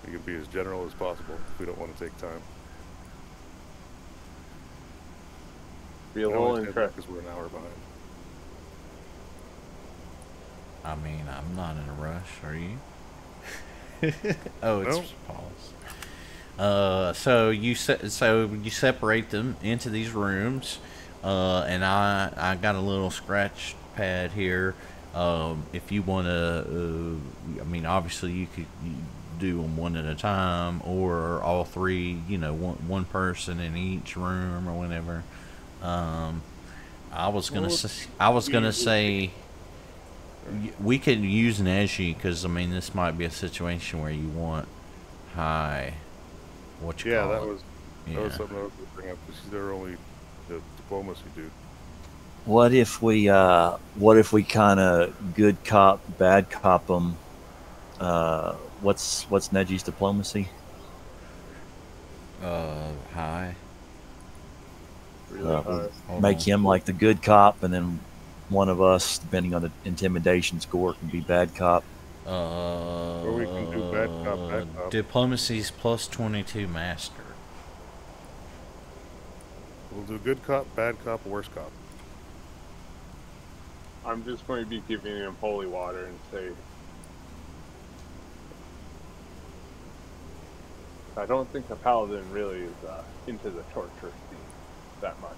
We can be as general as possible if we don't want to take time. Be a little interesting. Because we're an hour behind. I mean, I'm not in a rush. Are you? Oh, it's Paul's. So you separate them into these rooms, and I got a little scratch pad here. If you want to, I mean, obviously you could do them one at a time, or all three. You know, one person in each room or whatever. I was gonna say we could use Neji because I mean this might be a situation where you want high. What you call that it? was something I was going to bring up. This is their only diplomacy dude. What if we kind of good cop, bad cop them? What's Neji's diplomacy? High. Make him like the good cop, and then one of us, depending on the intimidation score, can be bad cop. Or we can do bad cop. Diplomacy's plus 22 master. We'll do good cop, bad cop, worst cop. I'm just going to be giving him holy water and say, I don't think a paladin really is into the torture scene that much.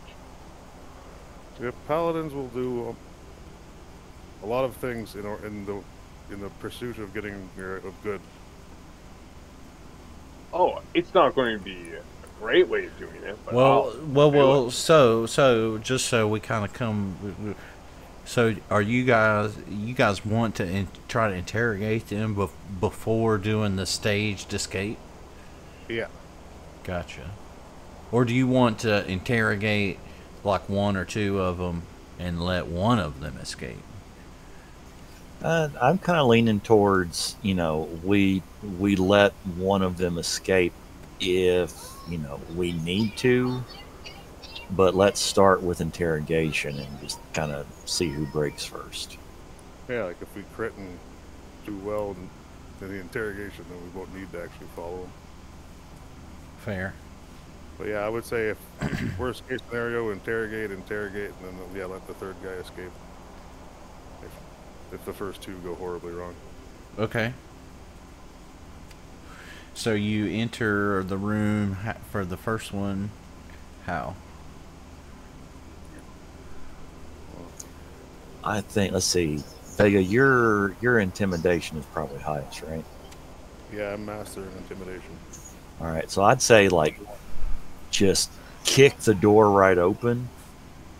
Yeah, paladins will do a lot of things in the pursuit of getting of good. Oh, it's not going to be a great way of doing it. But well. So just so we kind of come. So are you guys want to try to interrogate them before doing the staged escape? Yeah. Gotcha. Or do you want to interrogate like one or two of them and let one of them escape? I'm kind of leaning towards, we let one of them escape if, we need to, but let's start with interrogation and just kind of see who breaks first. Yeah, like if we crit and do well in the interrogation, then we won't need to actually follow them. Fair. But yeah, I would say if worst case scenario, interrogate, and then let the third guy escape. If the first two go horribly wrong. Okay. So you enter the room for the first one. How? I think, let's see, Vega, your intimidation is probably highest, right? Yeah, I'm master in intimidation. All right, so I'd say just kick the door right open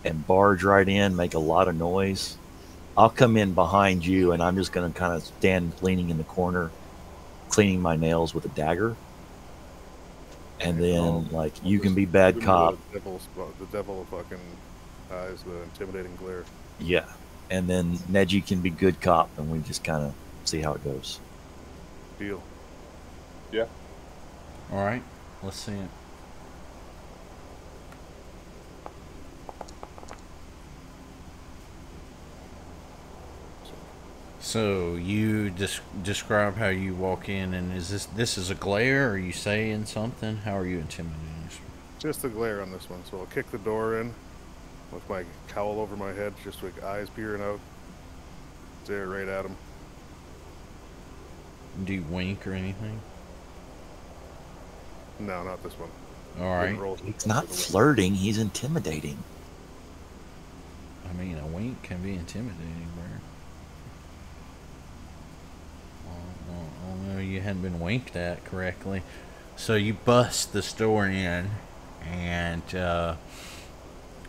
and barge right in, make a lot of noise. I'll come in behind you, and I'm just going to kind of stand leaning in the corner, cleaning my nails with a dagger. And then, you can be bad cop. The devil of fucking eyes, the intimidating glare. Yeah. And then Neji can be good cop, and we just kind of see how it goes. Deal. Yeah. All right. Let's see it. So you describe how you walk in, and is this is a glare? Are you saying something? How are you intimidating this one? Just a glare on this one. So I'll kick the door in with my cowl over my head, just with eyes peering out. Stare right at him. Do you wink or anything? No, not this one. All right. He's not flirting. He's intimidating. I mean, a wink can be intimidating, bro. Well, you hadn't been winked at correctly. So you bust the door in, and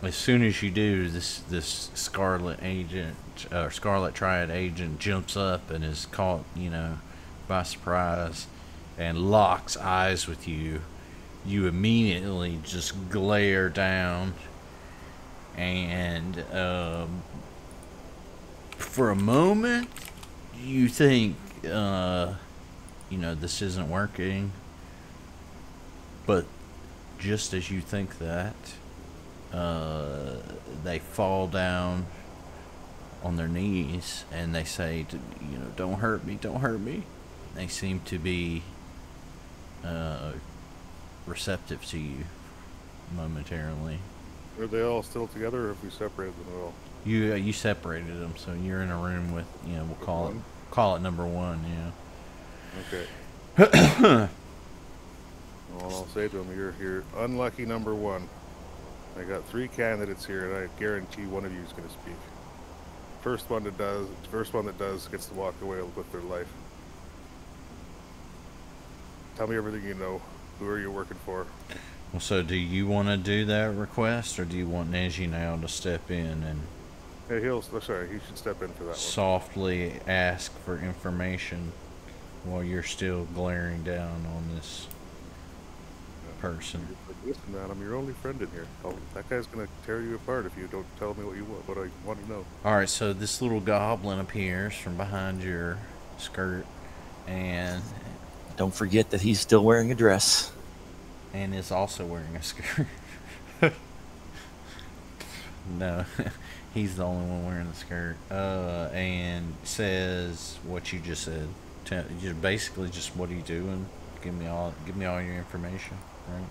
as soon as you do, this Scarlet agent, or Scarlet Triad agent, jumps up and is caught, by surprise, and locks eyes with you. You immediately just glare down, and for a moment, you think, this isn't working. But just as you think that, they fall down on their knees and they say, don't hurt me, don't hurt me. They seem to be receptive to you momentarily. Are they all still together, or have we separated them at all? You separated them, so you're in a room with, you know, we'll call it number one. Yeah. Okay. Well, I'll say to them, you're unlucky number one. I got 3 candidates here, and I guarantee one of you is going to speak. First one that does gets to walk away with their life. Tell me everything you know. Who are you working for? Well, so do you want to do that request, or do you want Neji now to step in and Hey, he should step in for that one. softly ask for information while you're still glaring down on this person? Listen, man, I'm your only friend in here. That guy's gonna tear you apart if you don't tell me what I want to know. Alright, so this little goblin appears from behind your skirt and Don't forget that he's still wearing a dress. is also wearing a skirt. No, he's the only one wearing the skirt. And says what you just said. Basically, just what are you doing? Give me all your information, right?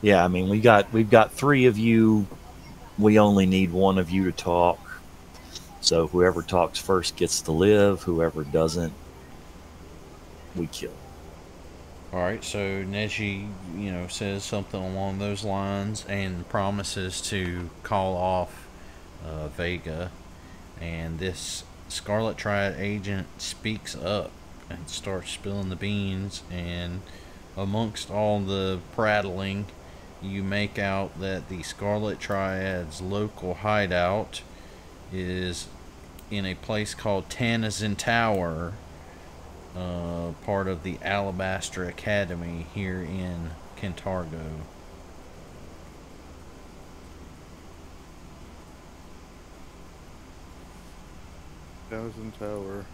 Yeah, I mean, we've got 3 of you. We only need one of you to talk. So whoever talks first gets to live. Whoever doesn't, we kill. All right, so Neji, you know, says something along those lines and promises to call off Vega, and this Scarlet Triad agent speaks up and starts spilling the beans, and amongst all the prattling, you make out that the Scarlet Triad's local hideout is in a place called Tanazin Tower, part of the Alabaster Academy here in Kentargo. Thousand Tower.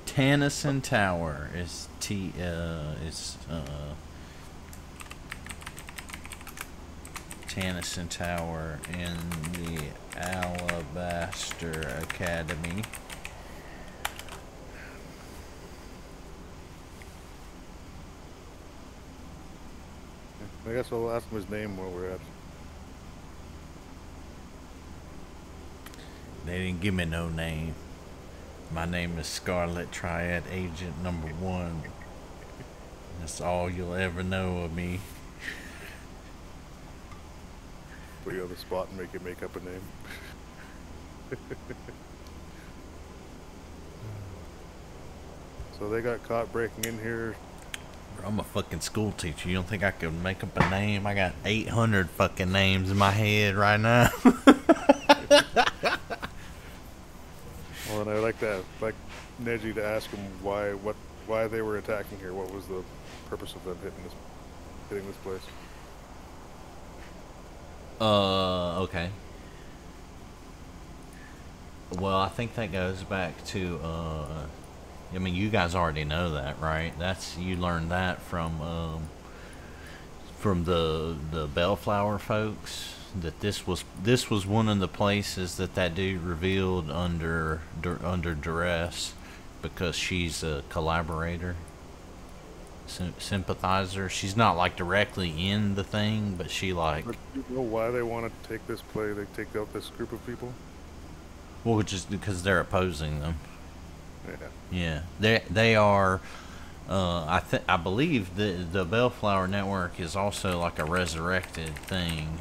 Tanazin Tower is Tanazin Tower in the Alabaster Academy. I guess I'll ask him his name while we're at it. They didn't give me no name. My name is Scarlet Triad Agent Number 1. That's all you'll ever know of me. Put you on the spot and make you make up a name. So they got caught breaking in here. I'm a fucking school teacher. You don't think I could make up a name? I got 800 fucking names in my head right now. Well, and I like Neji to ask him why they were attacking here. What was the purpose of them hitting this place? Okay. Well, I think that goes back to, I mean, you guys already know that, right? You learned that from the Bellflower folks, that this was one of the places that dude revealed under Drez, because she's a collaborator, sympathizer. She's not like directly in the thing, but she like. But do you know why they want to take this play? They take out this group of people. Well, just because they're opposing them. Yeah. Yeah, they are. I believe the Bellflower Network is also like a resurrected thing.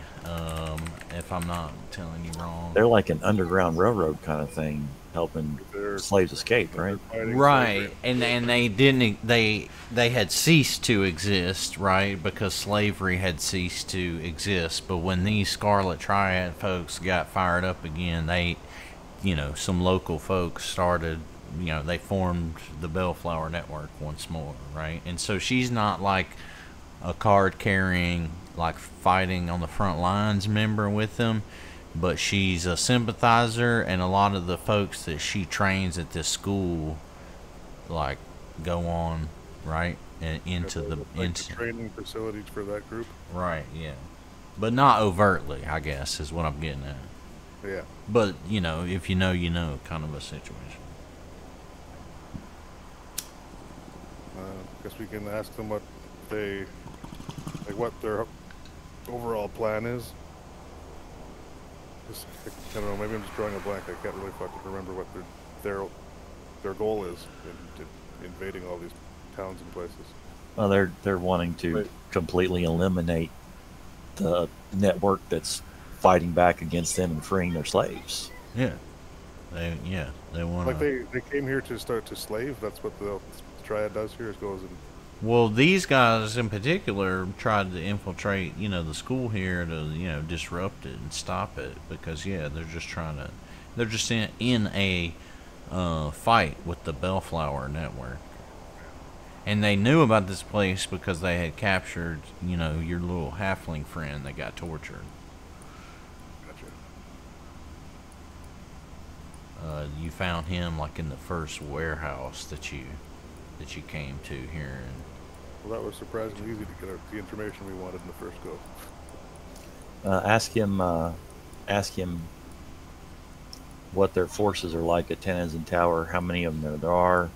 If I'm not telling you wrong. They're like an underground railroad kind of thing, helping slaves escape, right? Right, and they didn't. They had ceased to exist, right, because slavery had ceased to exist. But when these Scarlet Triad folks got fired up again, some local folks started. They formed the Bellflower Network once more, right? And so she's not like a card-carrying, like fighting on the front lines member with them, but she's a sympathizer, and a lot of the folks that she trains at this school, like, go on, right? into the like the training facilities for that group. right, yeah, but not overtly, I guess, is what I'm getting at. Yeah. But you know, if you know, you know, kind of a situation. Guess we can ask them what they, like, what their overall plan is. Just, I don't know. Maybe I'm just drawing a blank. I can't really fucking remember what their goal is in invading all these towns and places. Well, they're wanting to completely eliminate the network that's fighting back against them and freeing their slaves. Yeah, they want like they came here to start to slave. That's what the Triad does here. Is goes and Well, these guys in particular tried to infiltrate, you know, the school here to, you know, disrupt it and stop it because, yeah, they're just trying to, they're just in a fight with the Bellflower network. And they knew about this place because they had captured, you know, your little halfling friend that got tortured. gotcha. You found him like in the first warehouse that you came to here. And well, that was surprisingly easy to get the information we wanted in the first go. Ask him what their forces are like at Tenan's Tower, how many of them there are,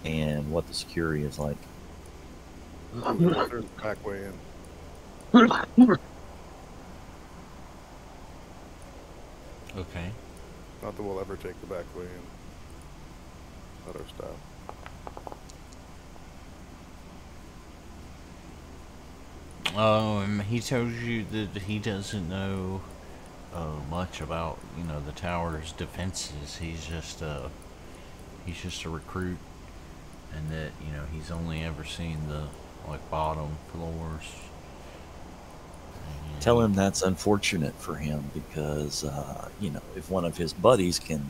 and what the security is like. There's the back way in. okay. Not that we'll ever take the back way in. Not our style. He tells you that he doesn't know much about, you know, the tower's defenses. He's just a recruit, and that, you know, he's only ever seen the like bottom floors. And Tell him that's unfortunate for him because you know, if one of his buddies can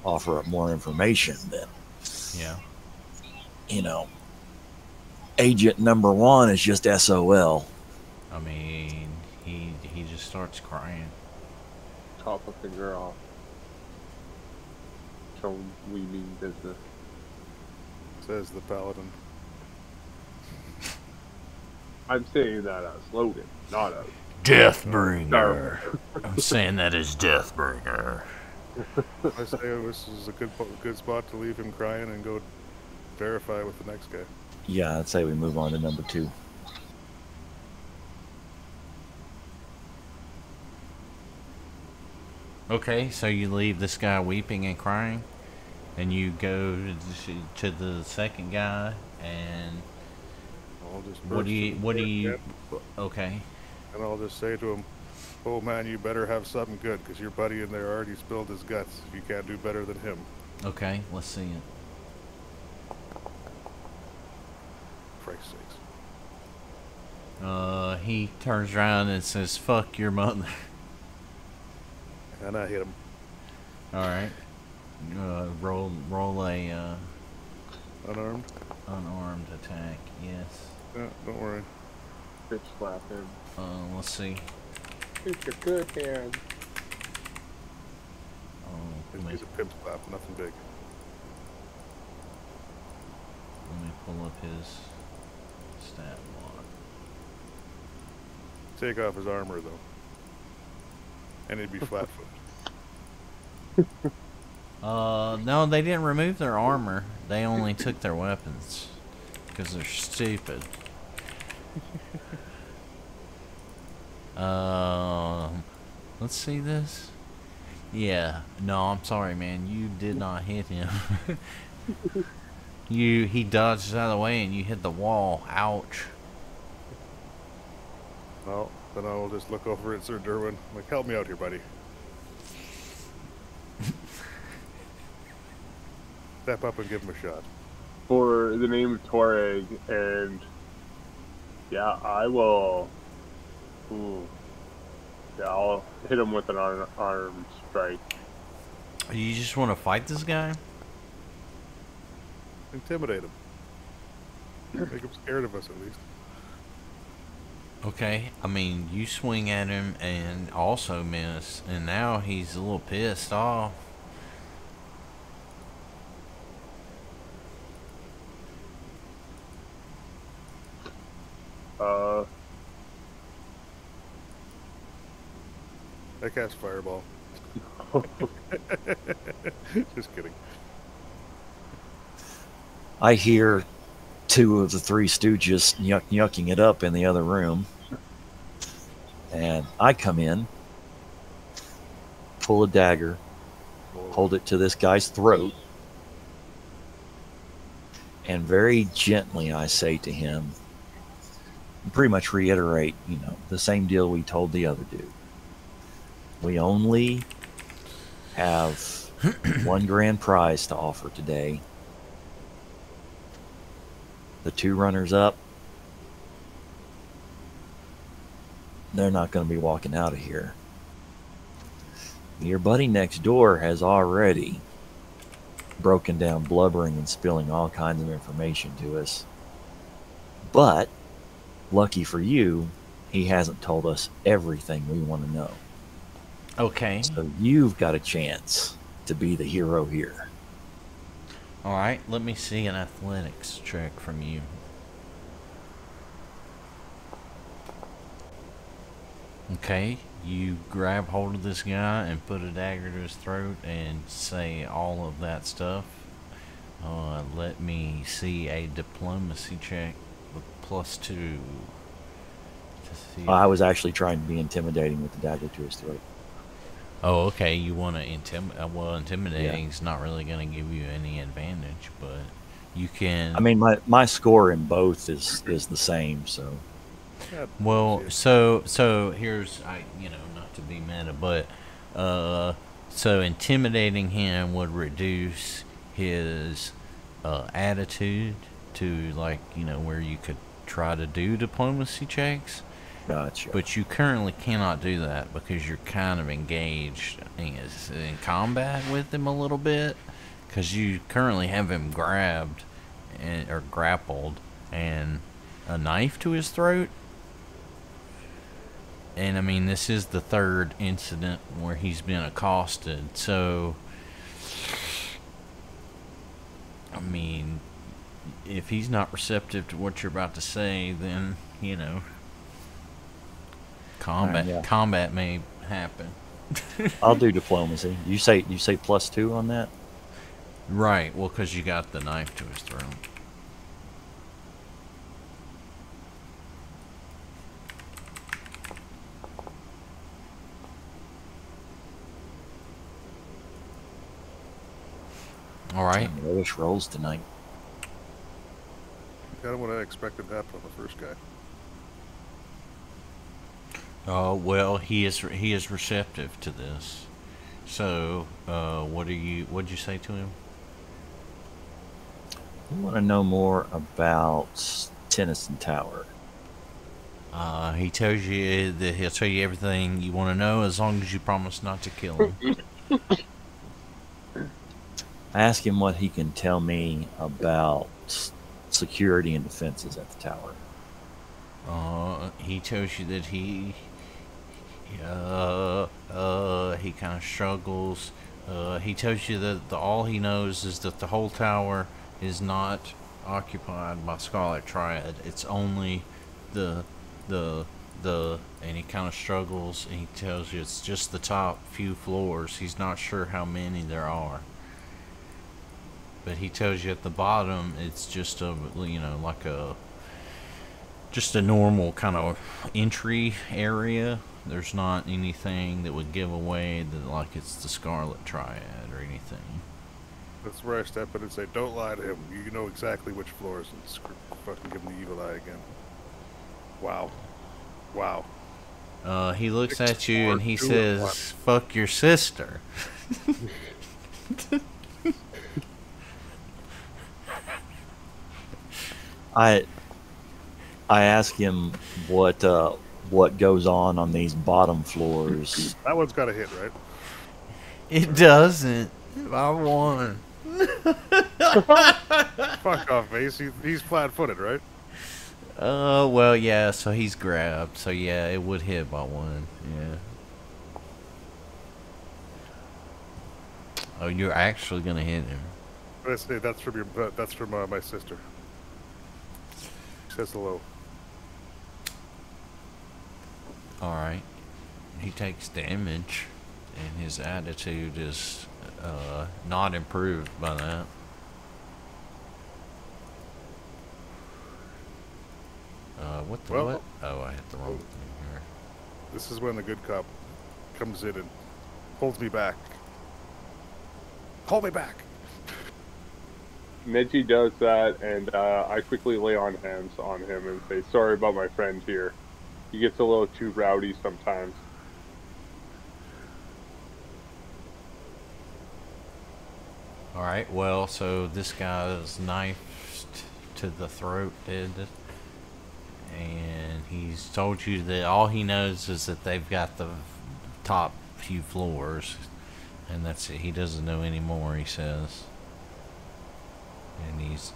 offer up more information, then yeah. you know, agent number one is just SOL. I mean, he just starts crying. Top a finger off. So we mean business. Says the paladin. I'm saying that as slogan, not as Deathbringer. I'm saying that as Deathbringer. I say this is a good spot to leave him crying and go verify with the next guy. Yeah, I'd say we move on to number 2. Okay, so you leave this guy weeping and crying, and you go to the second guy, and I'll just what do you? Okay. And I'll just say to him, "Oh man, you better have something good, because your buddy in there already spilled his guts. You can't do better than him." Okay, let's see it. Christ's sakes. He turns around and says, "Fuck your mother." And I hit him. All right. Roll a Unarmed? unarmed attack. Yes. Yeah, don't worry. bitch slap him. Let's see. It's your good hand. He's a pimp slap, nothing big. Let me pull up his stat block. Take off his armor though. And he'd be flat-footed. No, they didn't remove their armor. They only took their weapons. Because they're stupid. Let's see this. Yeah. No, I'm sorry, man. You did not hit him. He dodged out of the way and you hit the wall. Ouch. Well, then I'll just look over at Sir Durwin. I'm like, help me out here, buddy. Step up and give him a shot. For the name of Toreg, and yeah, I will. Ooh. Yeah, I'll hit him with an armed strike. You just want to fight this guy? Intimidate him. Make him scared of us at least. Okay, I mean, you swing at him and also miss, and now he's a little pissed off. I cast Fireball. Just kidding. I hear two of the three stooges yucking it up in the other room. And I come in, pull a dagger, hold it to this guy's throat, and very gently I say to him, pretty much reiterate, the same deal we told the other dude. We only have one grand prize to offer today. The two runners up, they're not going to be walking out of here. Your buddy next door has already broken down, blubbering and spilling all kinds of information to us. But, lucky for you, he hasn't told us everything we want to know. Okay. So you've got a chance to be the hero here. Alright, let me see an athletics check from you. Okay, you grab hold of this guy and put a dagger to his throat and say all of that stuff. Let me see a diplomacy check with +2. To see I was actually trying to be intimidating with the dagger to his throat. Oh, okay. You want to intimidate? Well, intimidating's not really going to give you any advantage, but you can. I mean, my score in both is the same, so. Well, so here's not to be meta, but so intimidating him would reduce his attitude to where you could try to do diplomacy checks. Gotcha. But you currently cannot do that because you're kind of engaged in combat with him a little bit, because you currently have him grabbed or grappled and a knife to his throat. And I mean, this is the third incident where he's been accosted, so I mean, if he's not receptive to what you're about to say, then combat may happen. I'll do diplomacy. You say +2 on that? Right. Well, because you got the knife to his throat. All right. Lowish rolls tonight. Kind of what I expected to happen on the first guy. Well, he is receptive to this. So, what'd you say to him? I want to know more about Tennyson Tower. He tells you that he'll tell you everything you want to know as long as you promise not to kill him. I ask him what he can tell me about security and defenses at the tower. He tells you that he kind of struggles. He tells you that all he knows is that the whole tower is not occupied by Scarlet Triad. It's only the and he kind of struggles, and he tells you it's just the top few floors. He's not sure how many there are. But he tells you at the bottom it's just just a normal kind of entry area. There's not anything that would give away that it's the Scarlet Triad or anything. That's where I step in and say, don't lie to him. You know exactly which floors, and fucking give him the evil eye again. Wow. Wow. He looks at you and he says, fuck your sister. I ask him what goes on these bottom floors. That one's got a hit, right? It doesn't. I won. Fuck off, Ace. He's flat-footed, right? Well, yeah, so he's grabbed. So, yeah, it would hit by 1. Yeah. Oh, you're actually going to hit him. That's from my sister. Says hello. he takes damage, and his attitude is not improved by that. What the what? Oh, I hit the wrong thing here. This is when the good cop comes in and pulls me back. Call me back. Neji does that, and I quickly lay on hands on him and say, sorry about my friend here. He gets a little too rowdy sometimes. Alright, well, so this guy is knifed to the throat, dead. And he's told you that all he knows is that they've got the top few floors. And that's it. He doesn't know any more, he says. And he's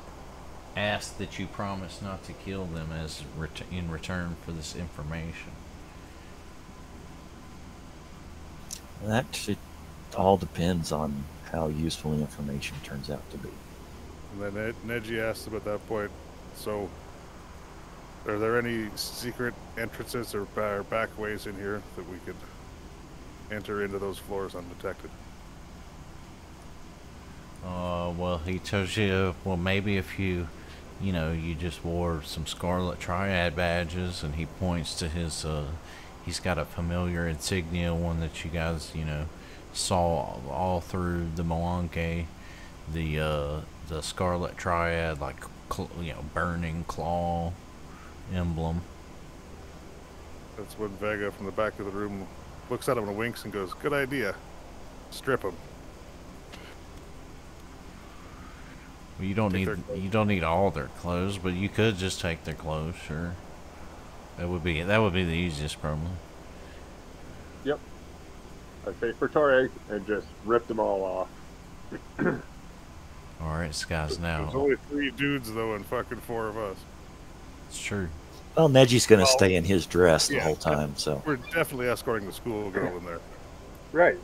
asked that you promise not to kill them as in return for this information. That all depends on how useful the information turns out to be. And then Neji asked him at that point, so are there any secret entrances or back ways in here that we could enter into those floors undetected? Well, he tells you, well, maybe if you just wore some Scarlet Triad badges, and he points to his, he's got a familiar insignia, one that you guys, saw all through the Malanke, the Scarlet Triad, like, burning claw emblem. That's when Vega from the back of the room looks at him and winks and goes, good idea. Strip him. Well, you don't need all their clothes, but you could just take their clothes, sure. That would be the easiest probably. Yep. I say for Torre and just rip them all off. Alright, this guy's now. There's only 3 dudes though and fucking 4 of us. It's true. Well, Neji's going to stay in his dress the whole time, so. We're definitely escorting the schoolgirl in there. Right.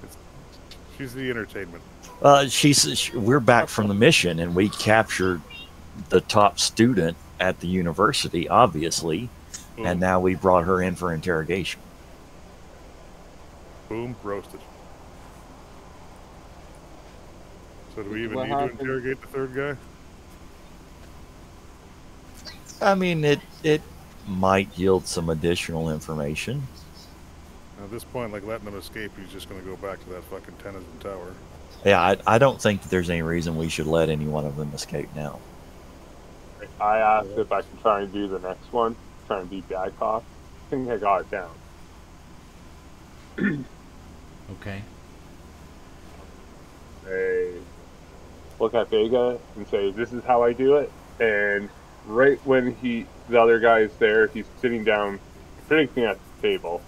She's the entertainment. We're back from the mission, and we captured the top student at the university, obviously, Boom. And now we brought her in for interrogation. Boom, roasted. So do we even What need happened? to interrogate the 3rd guy? I mean, it might yield some additional information. At this point, like letting him escape, he's just going to go back to that fucking Tennyson Tower. Yeah, I don't think that there's any reason we should let any one of them escape now. I asked if I can try and do the next one, try and beat bad cop. I think I got it down. Okay. They look at Vega and say, this is how I do it. And right when the other guy is there, he's sitting down, predicting at the table,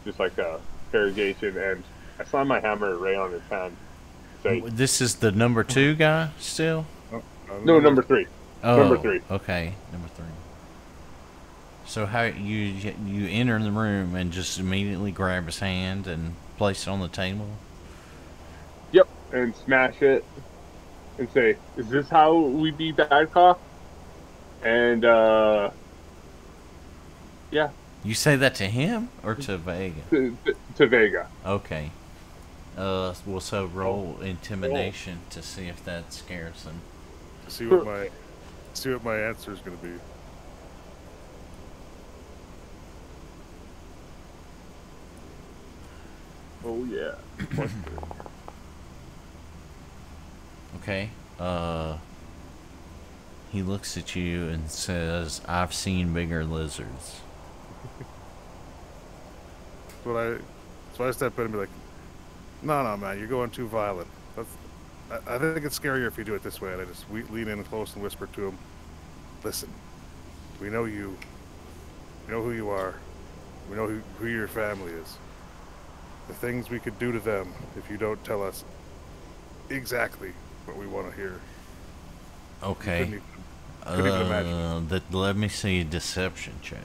just like a interrogation, and I slam my hammer right on his hand. Say, This is the number 2 guy still? no, number 3. Oh, Number 3. Okay, number 3. So how you enter the room and just immediately grab his hand and place it on the table? Yep, and smash it and say, is this how we beat bad cop? And yeah. You say that to him or to Vega? To Vega. Okay. Well, so roll intimidation to see if that scares him. See what my answer is going to be. Oh yeah. Okay. He looks at you and says, "I've seen bigger lizards." So I step in and be like, no, man, you're going too violent. I think it's scarier if you do it this way. And I just lean in close and whisper to him, listen, we know you. We know who you are. We know who your family is. The things we could do to them if you don't tell us exactly what we want to hear. Okay. Couldn't even imagine. Let me see a deception check.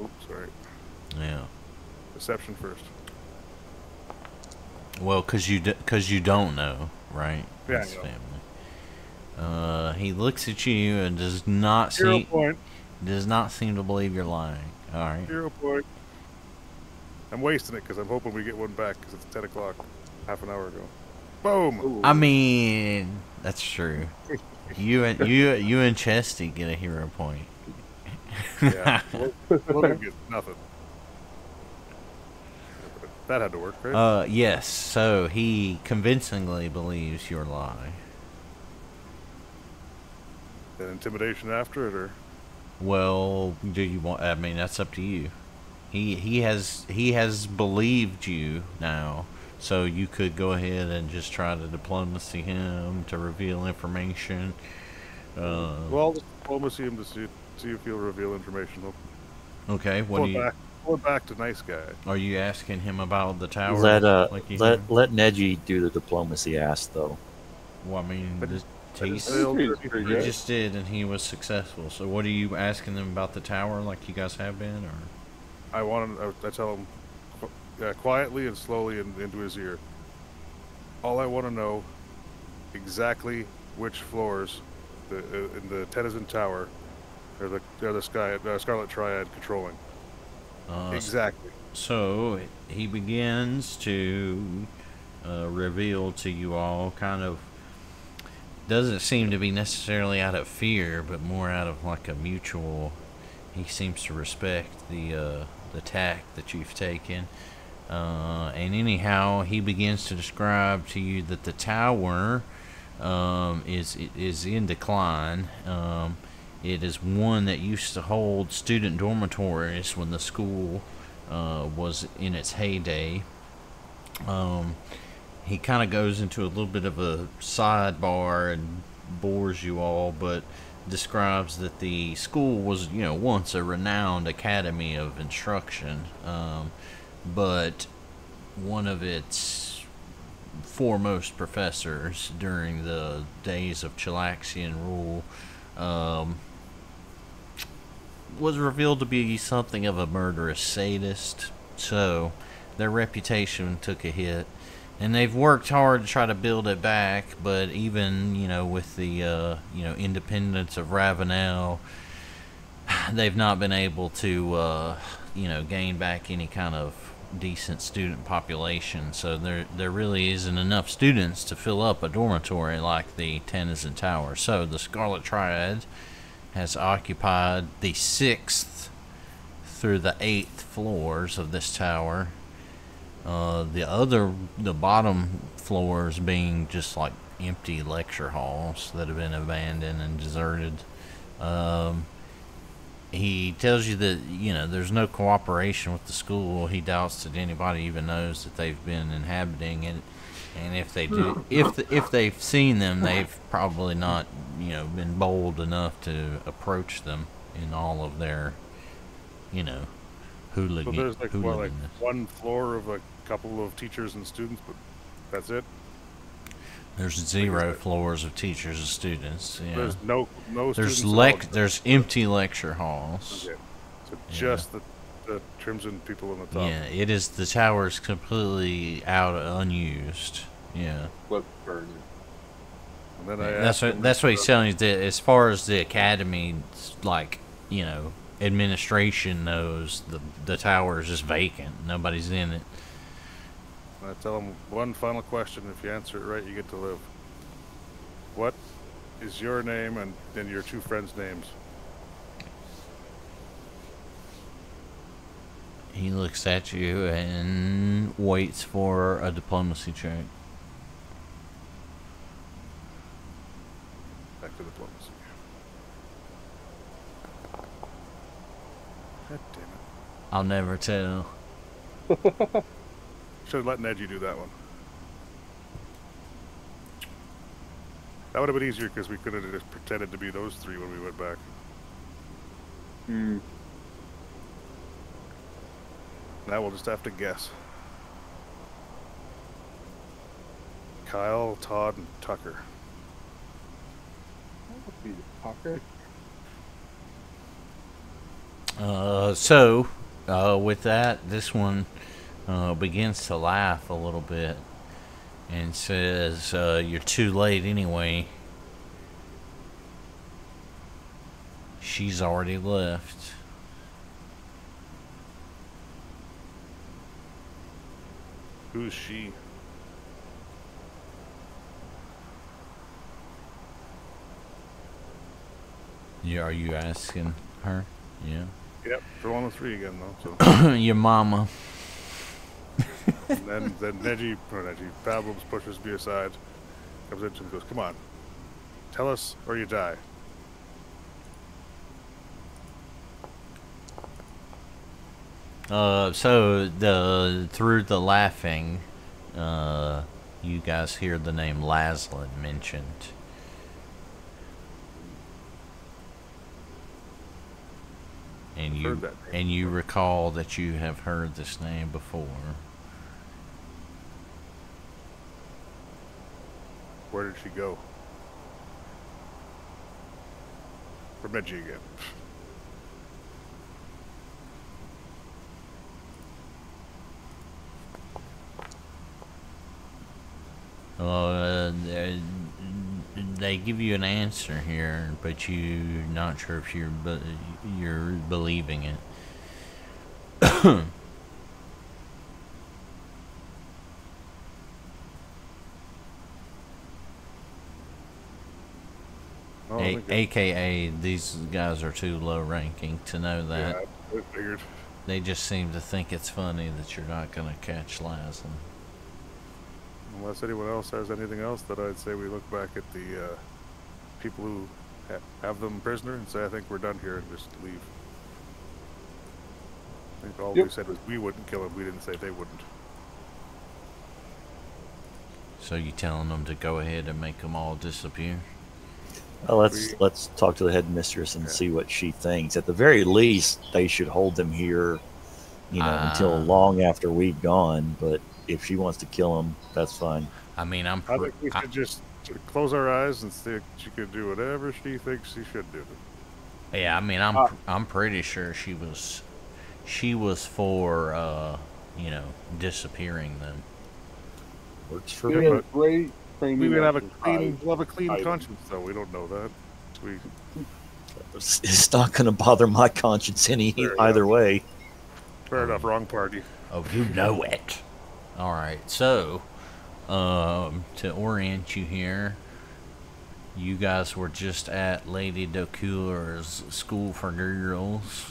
Oops, sorry. Yeah. Deception first. Well, cause you don't know, right? Yeah, His I know. family. He looks at you and does not 0 seem point. to believe you're lying. All right. 0 point. I'm wasting it because I'm hoping we get one back because it's 10 o'clock, half an hour ago. Boom! Ooh. I mean, that's true. You and Chesty get a hero point. Yeah. Logan gets nothing. That had to work, right? Yes. So he convincingly believes your lie. And intimidation after it, or? Well, do you want? I mean, that's up to you. He has believed you now, so you could go ahead and just try to diplomacy him to reveal information. Well, I'll just diplomacy him to see if he'll reveal information. Okay. What do you? Going back to nice guy. Are you asking him about the tower? Let have? Neji do the diplomacy ask though. Well, I mean, he Pretty just did, and he was successful. So, what are you asking them about the tower, like you guys have been, or? I tell him quietly and slowly into his ear. All I want to know exactly which floors in the Tennyson Tower are the Scarlet Triad controlling. Exactly. So he begins to reveal to you all, kind of, doesn't seem to be necessarily out of fear, but more out of like a mutual. He seems to respect the tack that you've taken, and anyhow, he begins to describe to you that the tower is in decline. It is one that used to hold student dormitories when the school was in its heyday. He kind of goes into a little bit of a sidebar and bores you all, but describes that the school was, once a renowned academy of instruction, but one of its foremost professors during the days of Chilaxian rule was revealed to be something of a murderous sadist, so their reputation took a hit, and they've worked hard to try to build it back, but even, with the, independence of Ravenel, they've not been able to, gain back any kind of decent student population, so there really isn't enough students to fill up a dormitory like the Tennyson Tower. So the Scarlet Triad has occupied the 6th through the 8th floors of this tower. The bottom floors being just like empty lecture halls that have been abandoned and deserted. He tells you that, there's no cooperation with the school. He doubts that anybody even knows that they've been inhabiting it. And if they do, if they've seen them, they've probably not, been bold enough to approach them in all of their, hooligan. So there's like one floor of a couple of teachers and students, but that's it. There's 0 floors of teachers and students. Yeah. There's no There's students. There's empty lecture halls. Okay. So just the Crimson people on the top. Yeah, it is. The tower's completely unused. Yeah. Let's burn And then That's what he's telling you. That as far as the academy, administration knows, the tower is just vacant. Nobody's in it. I tell him one final question. If you answer it right, you get to live. What is your name and then your 2 friends' names? He looks at you and waits for a diplomacy check. Back to diplomacy. God damn it. I'll never tell. Should have let Neji do that one. That would have been easier because we could have just pretended to be those 3 when we went back. Hmm. Now we'll just have to guess. Kyle, Todd, and Tucker. Tucker? With that, this one begins to laugh a little bit and says, you're too late anyway. She's already left. Who's she? Yeah, are you asking her? Yeah. Yep, for 103 again though. So. Your mama. And then Neji Pablo's pushes me aside, comes into him and goes, "Come on, tell us or you die." So through the laughing, you guys hear the name Laszlo mentioned. And you recall that you have heard this name before. Where did she go? From Neji again. They give you an answer here, but you're not sure if you're believing it. AKA, these guys are too low ranking to know that. Yeah, I figured. They just seem to think it's funny that you're not going to catch Laszlo. Unless anyone else has anything else, that I'd say we look back at the people who have them prisoner and say, I think we're done here, and just leave. I think all we said was we wouldn't kill him. We didn't say they wouldn't. So you telling them to go ahead and make them all disappear? Well, let's talk to the headmistress and see what she thinks. At the very least, they should hold them here, until long after we've gone. But if she wants to kill them, that's fine. I mean, I think we should just close our eyes and see if she could do whatever she thinks she should do. Yeah, I mean, I'm pretty sure she was for disappearing them. Works for me. me. Great. We would have a clean conscience, though. We don't know that. It's not going to bother my conscience either way. Fair enough. Wrong party. Oh, you know it. All right. So, to orient you here, you guys were just at Lady Dokular's school for girls,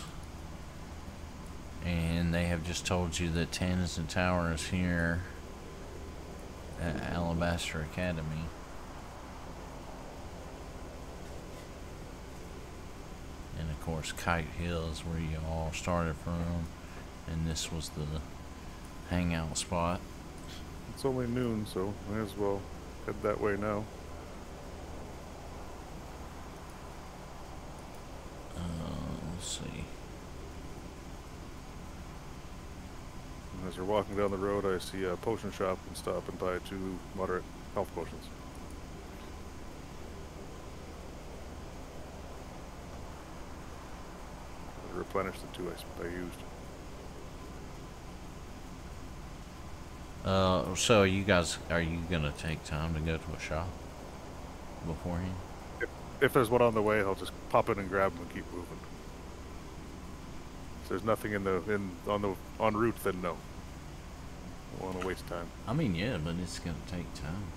and they have just told you that Tanzan Tower is here at Alabaster Academy. And of course Kite Hill is where you all started from, and this was the hangout spot. It's only noon, so might as well head that way now. Let's see. As you're walking down the road, I see a potion shop and stop and buy 2 moderate health potions. I replenished the 2 I used. So are you gonna take time to go to a shop beforehand? If there's one on the way, I'll just pop in and grab them and keep moving. If there's nothing en route, then no. I don't want to waste time. I mean, yeah, but it's gonna take time.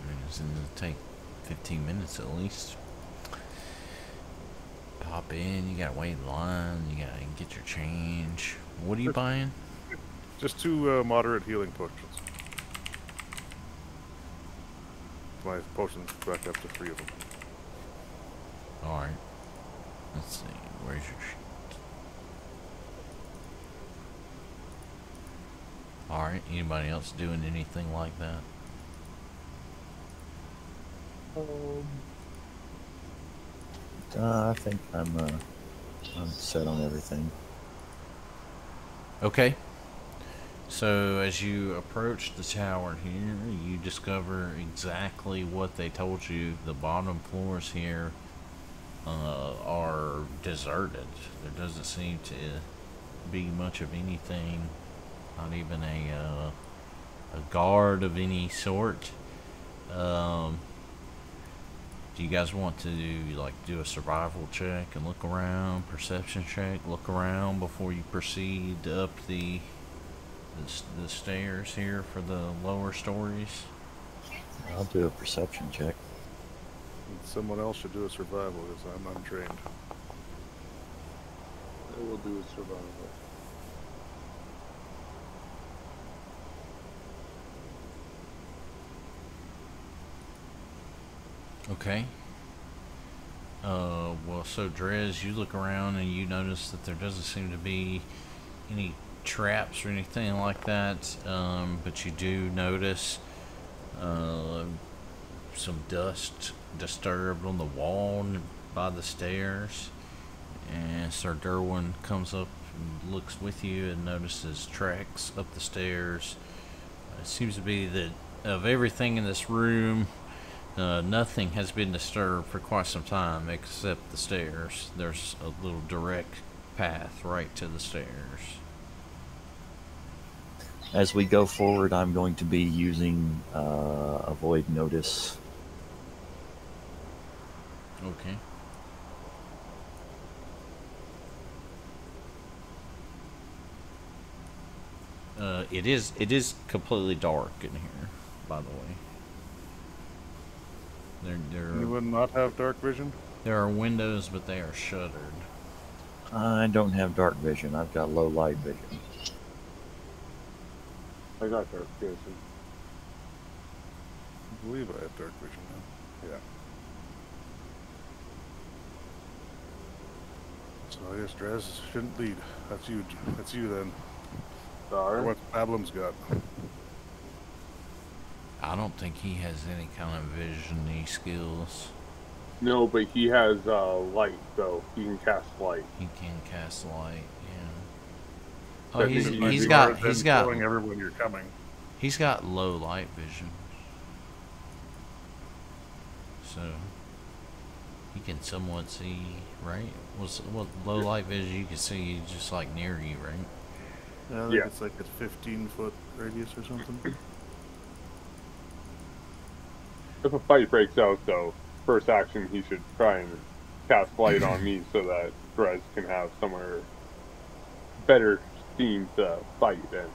I mean, it's gonna take 15 minutes at least. Pop in, you gotta wait in line, you gotta get your change. What are you buying? Just 2 moderate healing potions. My potions back up to 3 of them. Alright. Let's see, where's your sheet? Alright, anybody else doing anything like that? I think I'm set on everything. Okay. So as you approach the tower here, you discover exactly what they told you. The bottom floors here are deserted. There doesn't seem to be much of anything, not even a guard of any sort. Do you guys want to do a survival check and look around, perception check, look around before you proceed up the the stairs here for the lower stories? I'll do a perception check. And someone else should do a survival because I'm untrained. I will do a survival. Okay. Well, so Drez, you look around and you notice that there doesn't seem to be any traps or anything like that, but you do notice some dust disturbed on the wall by the stairs, and Sir Durwin comes up and looks with you and notices tracks up the stairs. It seems to be that of everything in this room, nothing has been disturbed for quite some time except the stairs. There's a little direct path right to the stairs. As we go forward, I'm going to be using avoid notice. Okay. It is completely dark in here, by the way. You would not have dark vision? There are windows, but they are shuttered. I don't have dark vision. I've got low light vision. I got dark vision. I believe I have dark vision now. Yeah. So I guess Drez shouldn't lead. That's you. That's you then. Sorry. What Ablam's got. I don't think he has any kind of vision-y skills. No, but he has light, though. He can cast light. He can cast light, yeah. Oh, That means he's you got Then showing everyone you're coming. he's got low light vision. So he can somewhat see, right? What low light vision you can see just like near you, right? Yeah, I think Yeah. it's like a 15-foot radius or something. If a fight breaks out, though, first action he should try and cast light on me so that Drez can have somewhere better seen to fight in.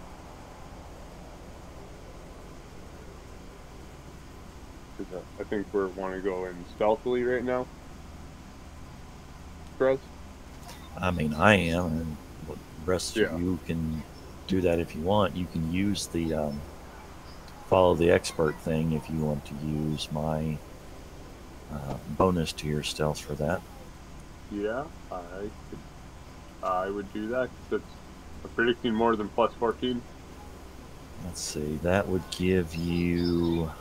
I think we want to go in stealthily right now. Drez? I mean, I am, and the rest Yeah. of you can do that if you want. You can use the follow the expert thing if you want to use my bonus to your stealth for that. Yeah, I would do that. That's predicting more than plus 14. Let's see, that would give you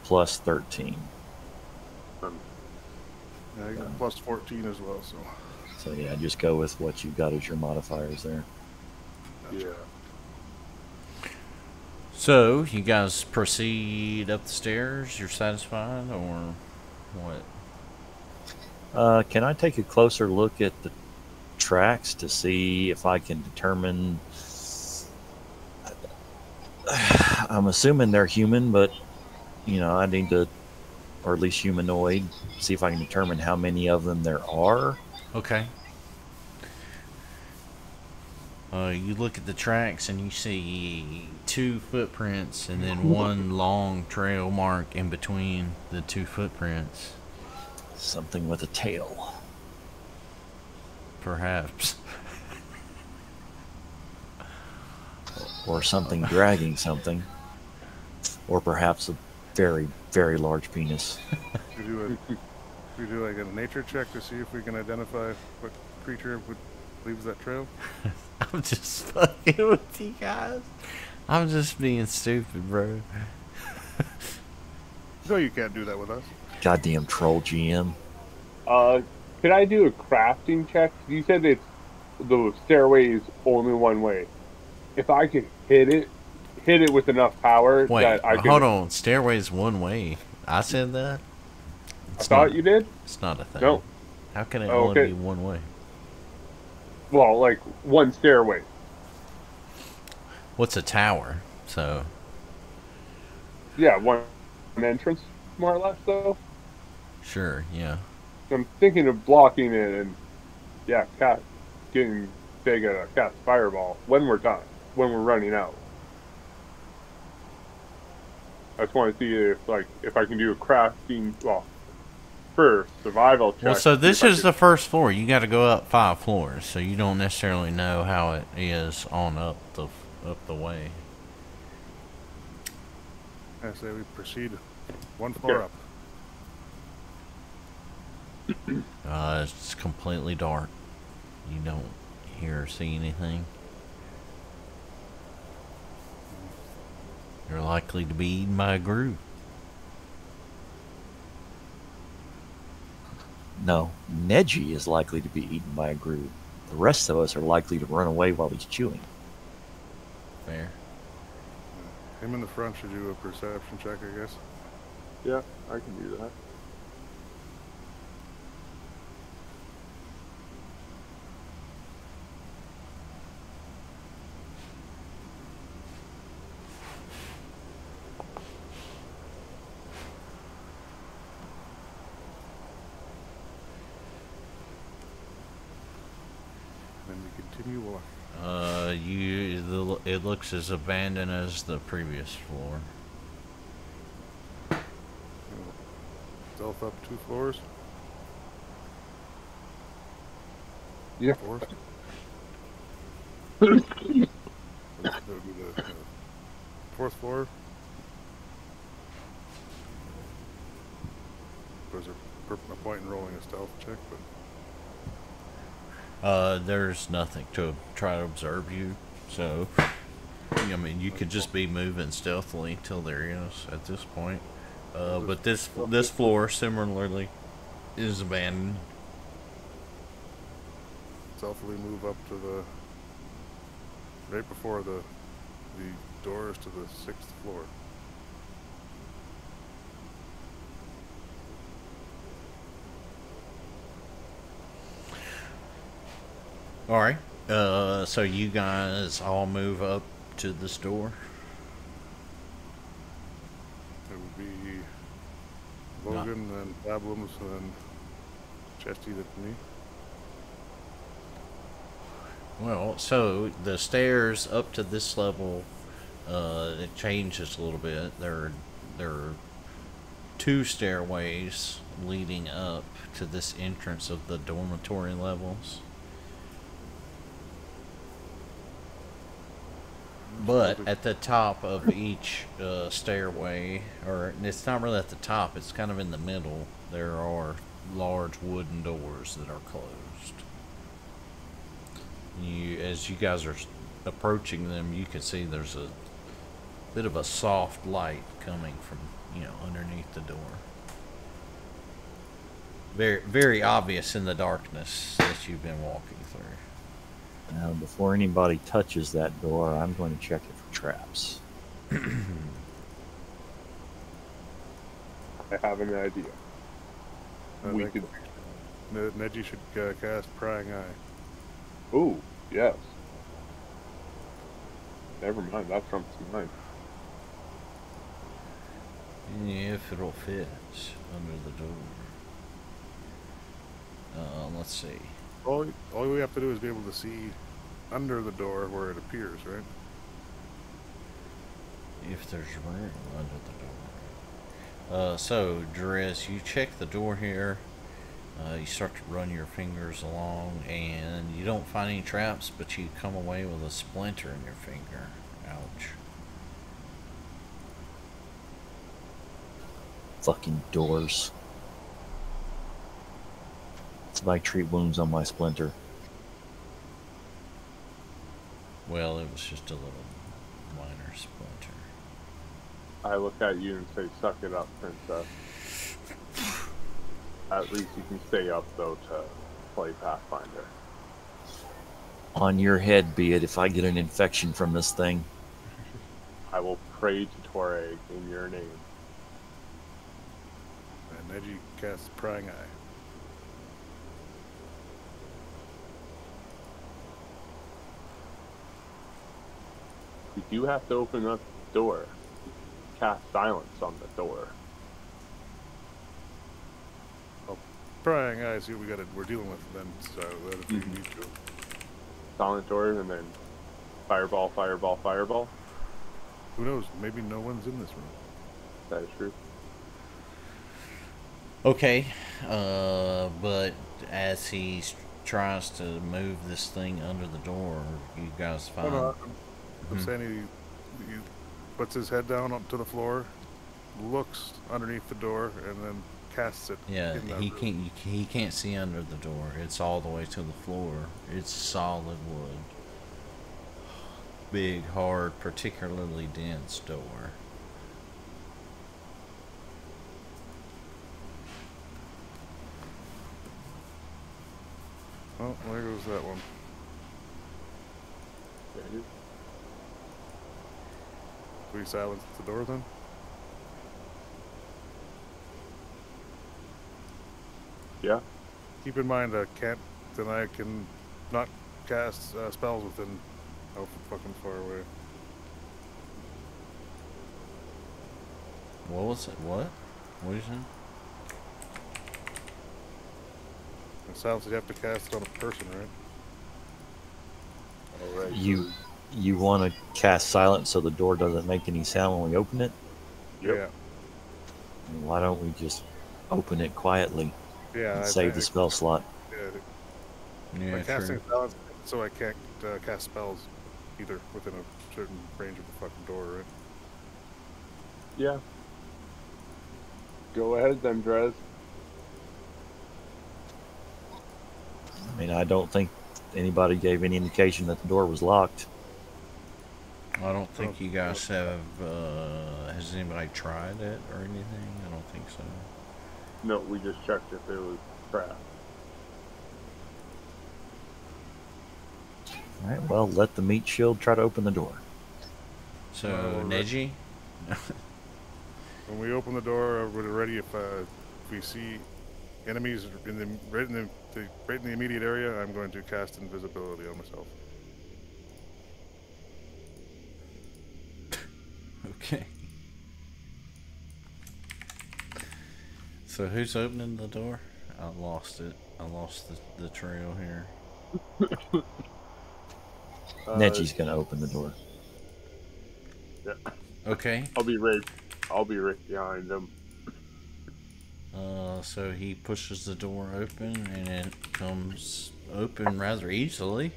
plus 13. Yeah, I got plus 14 as well, so. So yeah, just go with what you've got as your modifiers there. Yeah. So you guys proceed up the stairs. You're satisfied, or what? Can I take a closer look at the tracks to see if I can determine? I'm assuming they're human, but I need to, or at least humanoid, see if I can determine how many of them there are. Okay. You look at the tracks and you see 2 footprints and then one long trail mark in between the 2 footprints. Something with a tail. Perhaps. Or something dragging something. Or perhaps a very, very large penis. We do like a nature check to see if we can identify what creature leaves that trail. I'm just fucking with you guys. I'm just being stupid, bro. No, you can't do that with us. Goddamn troll GM. Could I do a crafting check? You said it's the stairway is only one way. If I could hit it with enough power Wait, that I could. hold on. Stairway's one way. I said that? I thought you did? It's not a thing. No. How can it Oh, only okay. be one way? Well, like one stairway. What's a tower? So, Yeah, one entrance, more or less, though. sure, yeah. I'm thinking of blocking it and, yeah, getting Vega to cast Fireball when we're done, when we're running out. I just want to see if I can do a crafting, first survival check. Well, so this is the first floor. You got to go up 5 floors, so you don't necessarily know how it is on up the way. I say we proceed 1 floor up. It's completely dark. You don't hear or see anything. You're likely to be eaten by a group. No, Neji is likely to be eaten by a group. The rest of us are likely to run away while he's chewing. Fair. Him in the front should do a perception check, I guess. Yeah, I can do that. Then we continue on. It looks as abandoned as the previous floor. Stealth up 2 floors. Yeah. 4. That would be the 4th floor. Was there a point in rolling a stealth check? But There's nothing to try to observe you, so I mean you could just be moving stealthily till there is at this point. But this floor similarly is abandoned. stealthily move up to the right before the doors to the 6th floor. All right. So you guys all move up to this door. It would be Logan, then Pablums, and then Chesty, then me. Well, so the stairs up to this level, it changes a little bit. There are 2 stairways leading up to this entrance of the dormitory levels. But at the top of each stairway, or it's not really at the top, it's kind of in the middle, there are large wooden doors that are closed. As you guys are approaching them, you can see there's a bit of a soft light coming from, underneath the door. Very, very obvious in the darkness that you've been walking through. Now, before anybody touches that door, I'm going to check it for traps. I have an idea. We could. Neji should cast Prying Eye. Ooh, yes. Never mind, that trumps mine. If it'll fit under the door. Let's see. All we have to do is be able to see under the door where it appears, right? If there's room under the door. So, Drez, you check the door here. You start to run your fingers along, and you don't find any traps, but you come away with a splinter in your finger. Ouch. Fucking doors. It's like treat wounds on my splinter. Well, it was just a little minor splinter. I look at you and say, suck it up, princess. At least you can stay up, though, to play Pathfinder. On your head be it if I get an infection from this thing. I will pray to Toreg in your name. And Neji casts Prying Eye. We do have to open up the door. Cast silence on the door. Prying Eye, see what we're dealing with then, so if we need to. silent door and then fireball, fireball, fireball. Who knows? Maybe no one's in this room. That is true. Okay, but as he tries to move this thing under the door, you guys No, find... no, I'm saying he puts his head down up to the floor, looks underneath the door, and then casts it. Yeah, in that he room. can't see under the door. It's all the way to the floor. It's solid wood. Big, hard, particularly dense door. Oh, there goes that one. There it is. Do we silence the door then? Yeah. Keep in mind, I can not cast spells within how fucking far away. What was it? What? What is it? And silence, you have to cast it on a person, right? All right. You want to cast silence so the door doesn't make any sound when we open it? Yep. Yeah. Why don't we just open it quietly Yeah. and save the spell slot? Yeah, Yeah, by casting true. silence, so I can't cast spells either within a certain range of the fucking door, right? Yeah. Go ahead then, Drez. I mean, I don't think anybody gave any indication that the door was locked. I don't think you guys have. Has anybody tried it or anything? I don't think so. No, we just checked if it was crap. All right, well, let the meat shield try to open the door. So, Well, Neji? When we open the door, we're ready. If we see enemies right in the immediate area, I'm going to cast invisibility on myself. Okay. So, who's opening the door? I lost it. I lost the trail here. Neji's going to open the door. Yeah. Okay. I'll be right behind him. So he pushes the door open, and it comes open rather easily,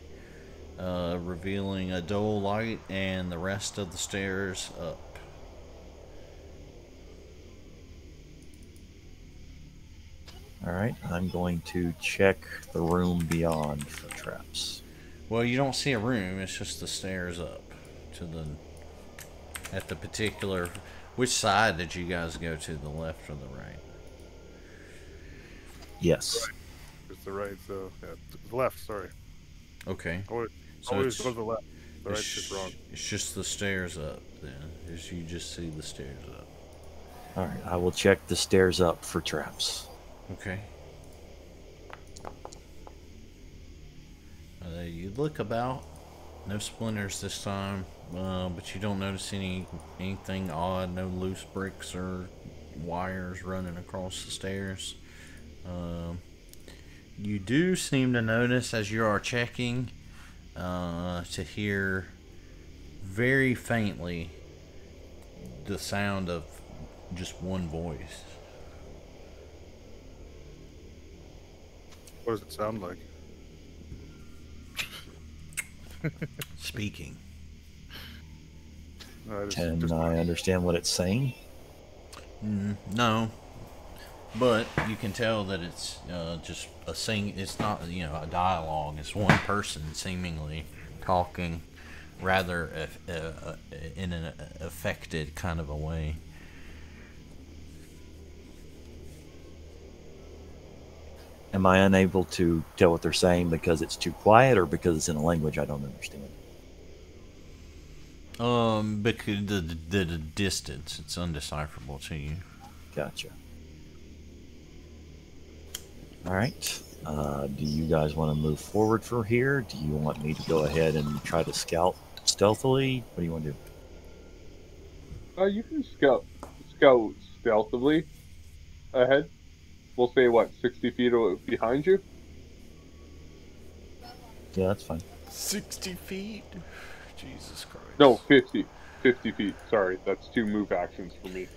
revealing a dull light and the rest of the stairs up. All right, I'm going to check the room beyond for traps. Well, you don't see a room, it's just the stairs up to the... At the particular... Which side did you guys go to, the left or the right? Yes. It's the right, so yeah, the left. Sorry. Okay. Always So go to the left. The right's it's just wrong. It's just the stairs up, then. As you just see the stairs up. All right, I will check the stairs up for traps. Okay. You look about. No splinters this time, but you don't notice anything odd. No loose bricks or wires running across the stairs. You do seem to notice as you are checking to hear very faintly the sound of just one voice. What does it sound like? Speaking. Can I understand what it's saying? No, but you can tell that it's just a it's not a dialogue. It's one person seemingly talking, rather in an affected kind of a way. Am I unable to tell what they're saying because it's too quiet or because it's in a language I don't understand? Because the distance, it's undecipherable to you. Gotcha. All right. Do you guys want to move forward from here? Do you want me to go ahead and try to scout stealthily? What do you want to do? You can scout stealthily ahead. We'll say, what, 60 feet behind you? Yeah, that's fine. 60 feet? Jesus Christ. No, 50. 50 feet. Sorry, that's 2 move actions for me.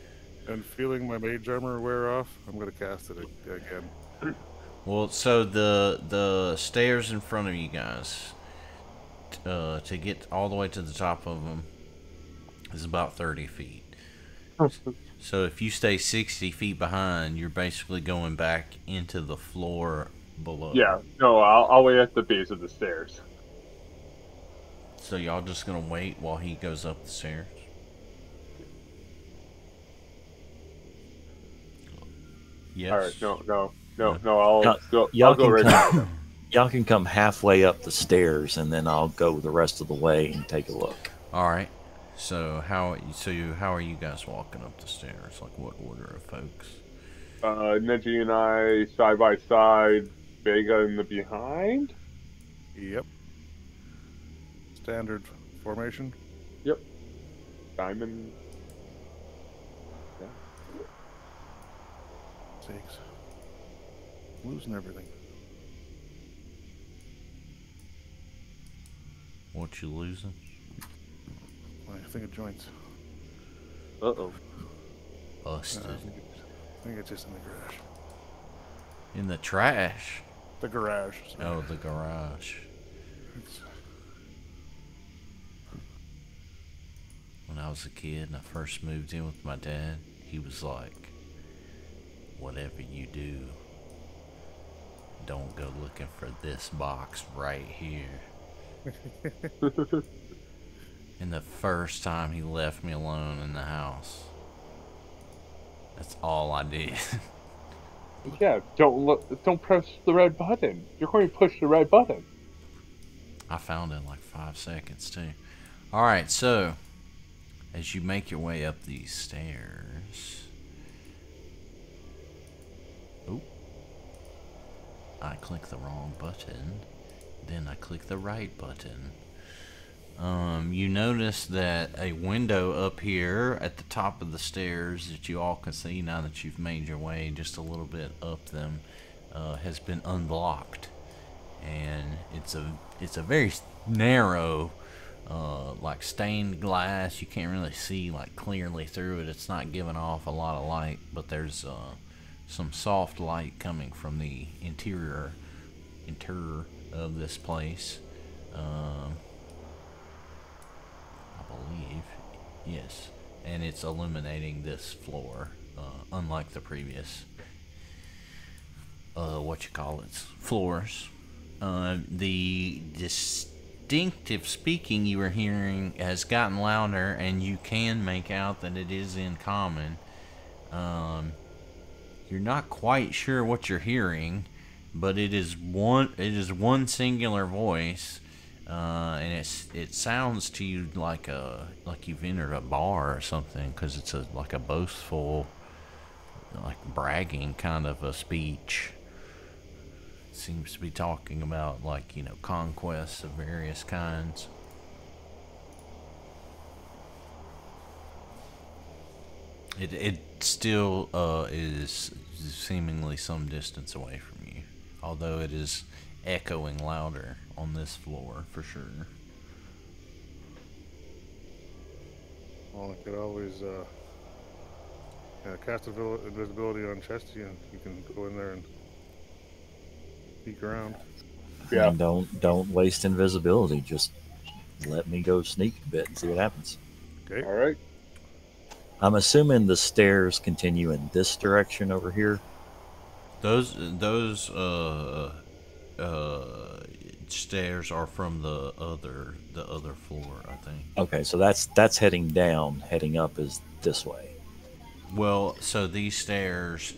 And feeling my mage armor wear off, I'm gonna cast it again. Well, so the stairs in front of you guys, to get all the way to the top of them, is about 30 feet. So if you stay 60 feet behind, you're basically going back into the floor below. Yeah, no, I'll wait at the base of the stairs. So y'all just gonna wait while he goes up the stairs? Yes. All right, no, I'll go. Y'all I'll go right behind him. Y'all can come halfway up the stairs, and then I'll go the rest of the way and take a look. All right. So how are you guys walking up the stairs? Like what order of folks? Neji and I side by side, Vega in the behind. Yep. Standard formation. Yep. Diamond. Yeah. Sakes. Losing everything. What you losing? I think it joints. Uh-oh. Busted. I think it's just in the garage. In the trash? The garage. Sorry. Oh, the garage. It's- When I was a kid and I first moved in with my dad, he was like, whatever you do, don't go looking for this box right here. And the first time he left me alone in the house, that's all I did. Yeah, don't press the red button. You're going to push the red button. I found it in like 5 seconds too. Alright, so as you make your way up these stairs, oh, I click the wrong button, then I click the right button. You notice that a window up here at the top of the stairs that you all can see now that you've made your way just a little bit up them has been unblocked, and it's a very narrow like stained glass. You can't really see like clearly through it. It's not giving off a lot of light, but there's some soft light coming from the interior of this place. I believe, yes, and it's illuminating this floor, unlike the previous floors. The distinctive speaking you were hearing has gotten louder, and you can make out that it is in common. You're not quite sure what you're hearing, but it is one singular voice. And it sounds to you like you've entered a bar or something, because it's like a boastful, like bragging kind of a speech. It seems to be talking about conquests of various kinds. It still is seemingly some distance away from you, although it is echoing louder on this floor for sure. Well, I could always cast invisibility on Chesty, and you can go in there and peek around. Yeah. And don't waste invisibility. Just let me go sneak a bit and see what happens. Okay. All right. I'm assuming the stairs continue in this direction over here. Those stairs are from the other floor, I think. Okay, so that's heading down. Heading up is this way. Well, so these stairs,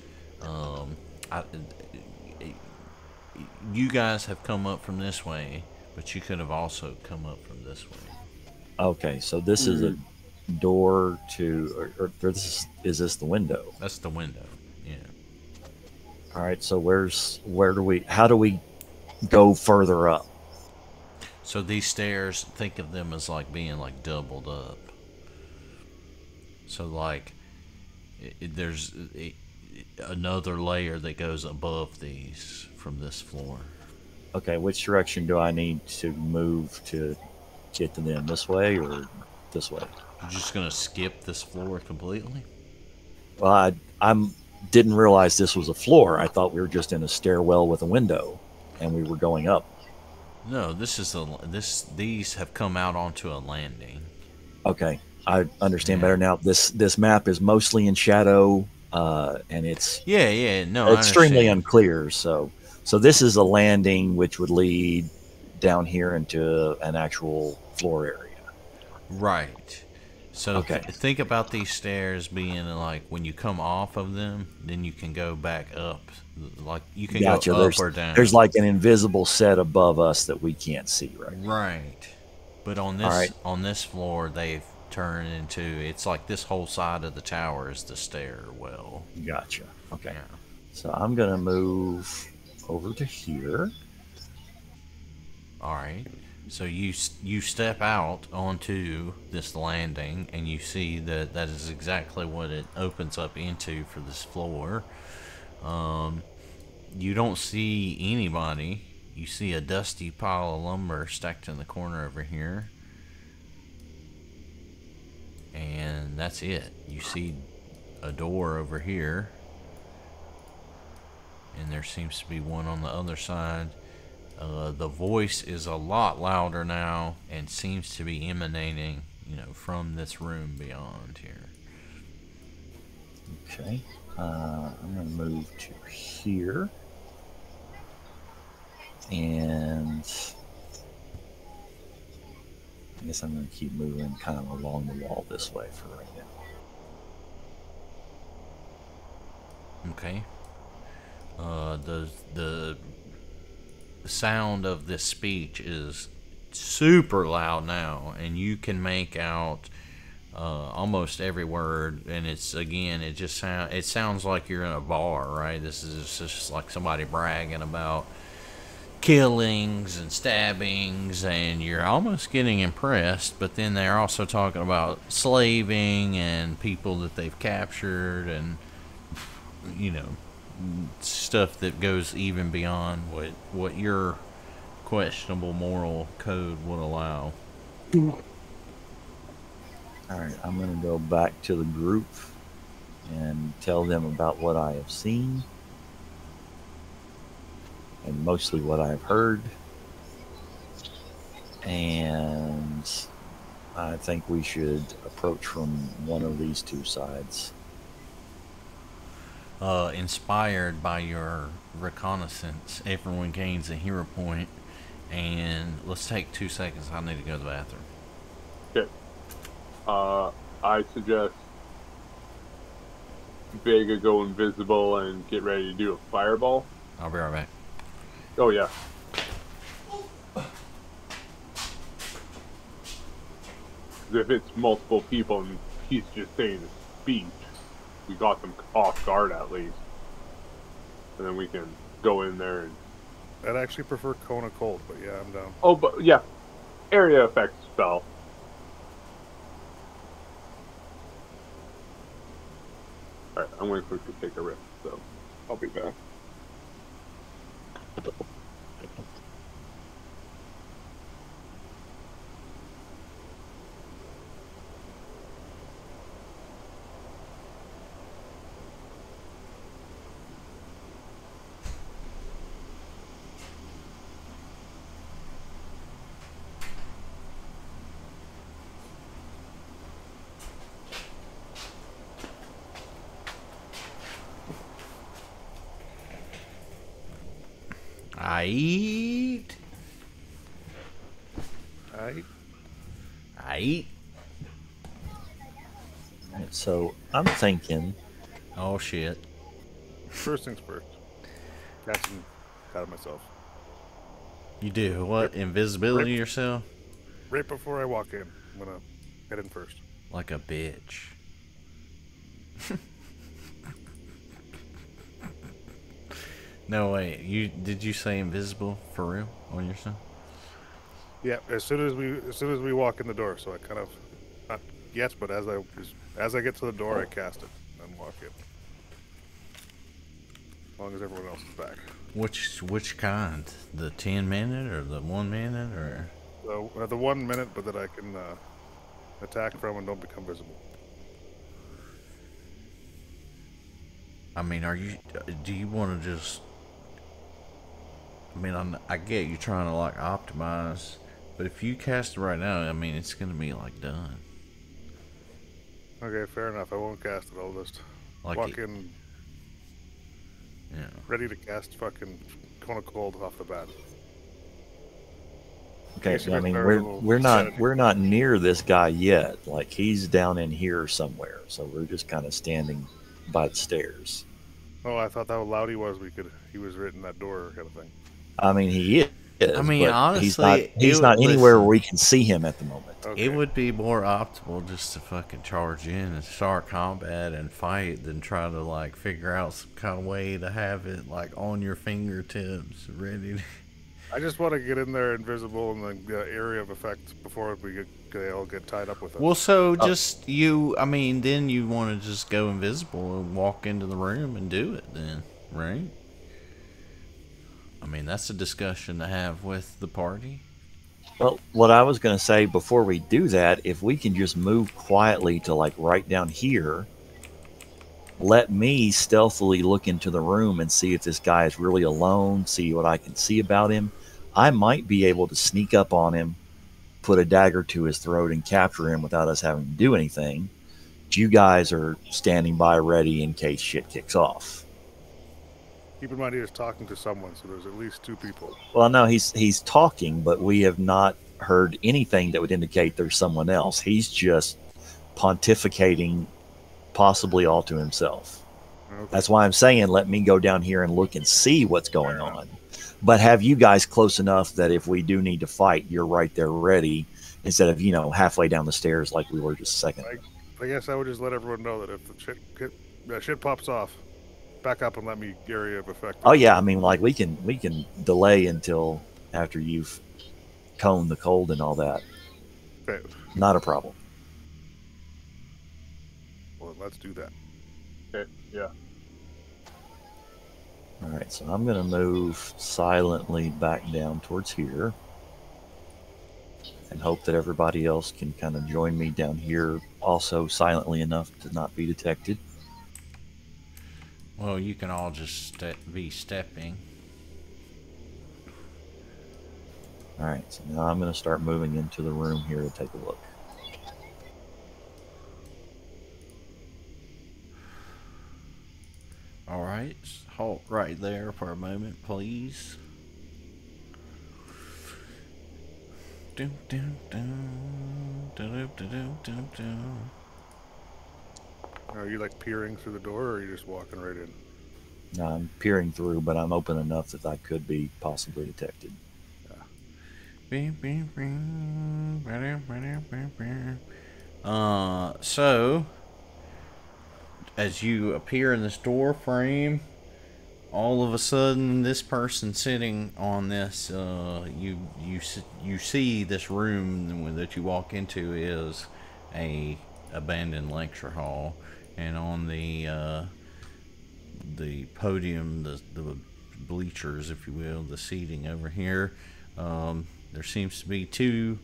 you guys have come up from this way, but you could have also come up from this way. Okay, so this is a door to, or is this the window? That's the window. Yeah. All right, so how do we go further up? So these stairs, think of them as like being like doubled up. So like there's another layer that goes above these from this floor. Okay, which direction do I need to move to get to them? This way or this way? You're just gonna skip this floor completely? Well, I'm didn't realize this was a floor. I thought we were just in a stairwell with a window, and we were going up. No, these have come out onto a landing. Okay, I understand better now. This map is mostly in shadow, and it's No, extremely I understand. unclear. So this is a landing which would lead down here into an actual floor area. Right. So Okay. think about these stairs being like when you come off of them, then you can go back up. Like you can go up or down. There's like an invisible set above us that we can't see right now. Right. But on this floor, they've turned into, it's like this whole side of the tower is the stairwell. Gotcha. Okay. Yeah. So I'm gonna move over to here. All right. So you step out onto this landing, and you see that is exactly what it opens up into for this floor. You don't see anybody. You see a dusty pile of lumber stacked in the corner over here. And that's it. You see a door over here. And there seems to be one on the other side. The voice is a lot louder now and seems to be emanating, from this room beyond here. Okay. I'm gonna move to here. And I guess I'm going to keep moving kind of along the wall this way for right now. Okay. The sound of this speech is super loud now, and you can make out almost every word. And it sounds like you're in a bar, right? This is just like somebody bragging about killings and stabbings, and you're almost getting impressed, but then they're also talking about slaving and people that they've captured, and stuff that goes even beyond what your questionable moral code would allow. Alright, I'm going to go back to the group and tell them about what I have seen. And mostly what I've heard. And I think we should approach from one of these two sides. Inspired by your reconnaissance, everyone gains a hero point. And let's take 2 seconds. I need to go to the bathroom. Okay. I suggest Vega go invisible and get ready to do a fireball. I'll be right back. Oh, yeah. If it's multiple people and he's just saying a speech, we got them off guard at least. And then we can go in there and... I'd actually prefer Kona Cold, but yeah, I'm down. Oh, but yeah. Area effect spell. Alright, I'm going to quickly take a risk, so I'll be back. Aight. Right, so I'm thinking. Oh shit. First things first. Catching out of myself. You do what? Invisibility yourself? Right before I walk in, I'm gonna head in first. Like a bitch. No way. Did you say invisible for real on yourself? Yeah, as soon as we walk in the door, so I kind of not yet, but as I get to the door, I cast it and walk in. As long as everyone else is back. Which kind? The 10-minute or the 1-minute or? The 1 minute, but that I can attack from and don't become visible. I mean, do you want to just? I mean, I get you trying to like optimize, but if you cast it right now, I mean, it's gonna be like done. Okay, fair enough. I won't cast it. I'll just Like walk in, yeah. ready to cast fucking Cone of Cold off the bat. Okay, Yes, so, I you mean, got we're not near this guy yet. Like, he's down in here somewhere, so we're just kind of standing by the stairs. Oh, I thought that how loud he was. He was right in that door kind of thing. I mean, he is. I mean, but honestly, he's not anywhere where we can see him at the moment. Okay. It would be more optimal just to fucking charge in and start combat and fight than try to like figure out some kind of way to have it like on your fingertips ready to... I just want to get in there invisible in the area of effect before they all get tied up with us. Well, so just I mean, then you want to just go invisible and walk into the room and do it then, right? I mean, that's a discussion to have with the party. Well, what I was going to say before we do that, if we can just move quietly to like right down here, let me stealthily look into the room and see if this guy is really alone, see what I can see about him. I might be able to sneak up on him, put a dagger to his throat, and capture him without us having to do anything. But you guys are standing by ready in case shit kicks off. Keep in mind he is talking to someone, so there's at least 2 people. Well, no, he's talking, but we have not heard anything that would indicate there's someone else. He's just pontificating, possibly all to himself. Okay. That's why I'm saying let me go down here and look and see what's going on. But have you guys close enough that if we do need to fight, you're right there ready, instead of, halfway down the stairs like we were just a second. I guess I would just let everyone know that if the shit pops off, back up and let me area of effect. Oh yeah, I mean, like we can delay until after you've coned the cold and all that. Okay. Not a problem. Well, let's do that. Okay, yeah. All right, so I'm going to move silently back down towards here and hope that everybody else can kind of join me down here also silently enough to not be detected. Well, you can all just be stepping. All right, so now I'm going to start moving into the room here to take a look. All right, halt right there for a moment, please. Are you like peering through the door, or are you just walking right in? Now I'm peering through, but I'm open enough that I could be possibly detected. So as you appear in this door frame, all of a sudden this person sitting on this you see this room that you walk into is a abandoned lecture hall, and on the podium, the bleachers, if you will, the seating over here, there seems to be 2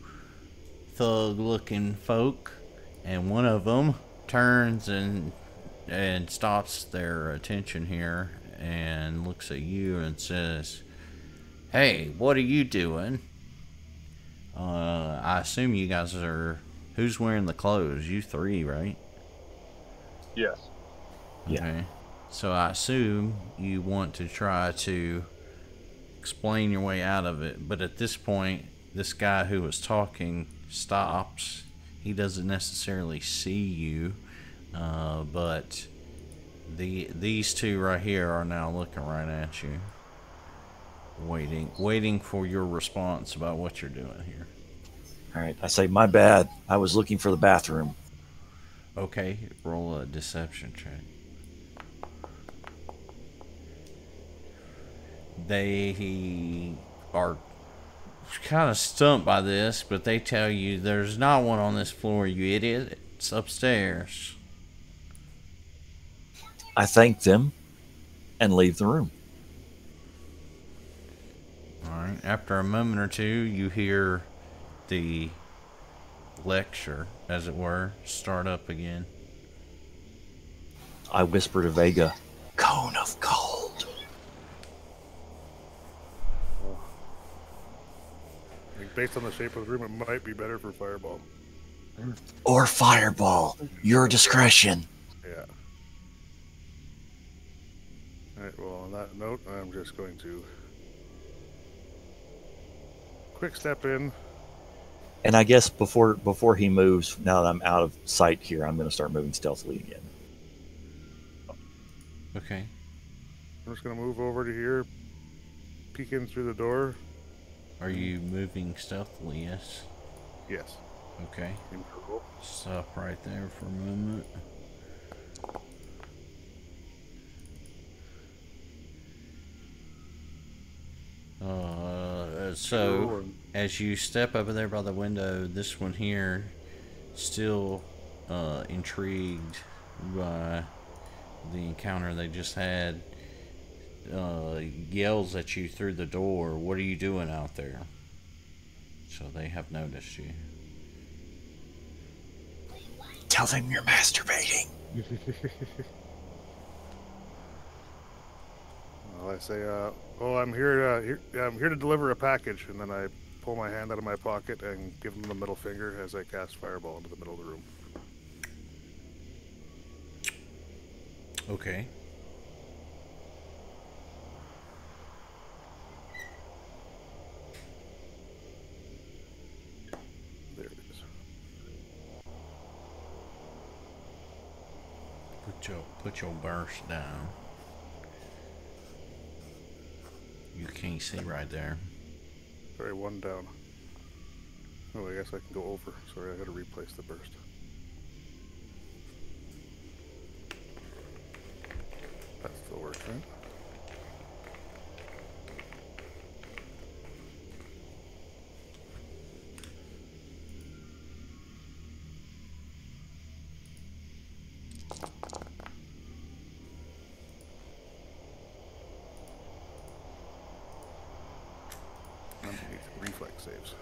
thug looking folk, and one of them turns and stops their attention here and looks at you and says, "Hey, what are you doing?" I assume you guys are... Who's wearing the clothes? You 3, right? Yes. Yeah. Okay. So I assume you want to try to explain your way out of it. But at this point, this guy who was talking stops. He doesn't necessarily see you. But these 2 right here are now looking right at you. Waiting for your response about what you're doing here. All right, I say, my bad. I was looking for the bathroom. Okay, roll a deception check. They are kind of stumped by this, but they tell you there's not one on this floor, you idiot. It's upstairs. I thank them and leave the room. Alright, after a moment or two, you hear the lecture, as it were, start up again. I whisper to Vega, "Cone of cold." I think based on the shape of the room, it might be better for fireball. Or fireball. Your discretion. Yeah. Alright, well, on that note, I'm just going to quick step in. And I guess before he moves, now that I'm out of sight here, I'm going to start moving stealthily again. Okay. I'm just going to move over to here, peek in through the door. Are you moving stealthily? Yes. Yes. Okay. Stop right there for a moment. So as you step over there by the window, this one here, still intrigued by the encounter they just had, yells at you through the door, "What are you doing out there?" So they have noticed you. Tell them you're masturbating. Well, I say, "Oh, I'm here to deliver a package," and then I pull my hand out of my pocket and give them the middle finger as I cast fireball into the middle of the room. Okay. There it is. Put your burst down. You can't see right there. Sorry, one down. Oh, I guess I can go over. Sorry, I gotta replace the burst. That still works, right? Underneath reflex saves.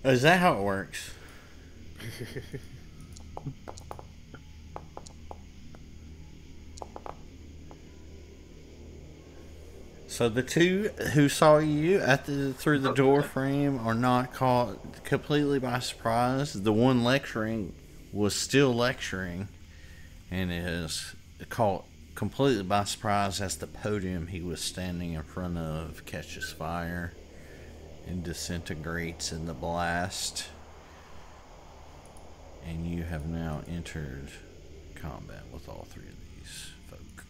Is that how it works? So the two who saw you through the door frame are not caught completely by surprise. The one lecturing was still lecturing, and is caught completely by surprise as the podium he was standing in front of catches fire and disintegrates in the blast. And you have now entered combat with all three of these folk.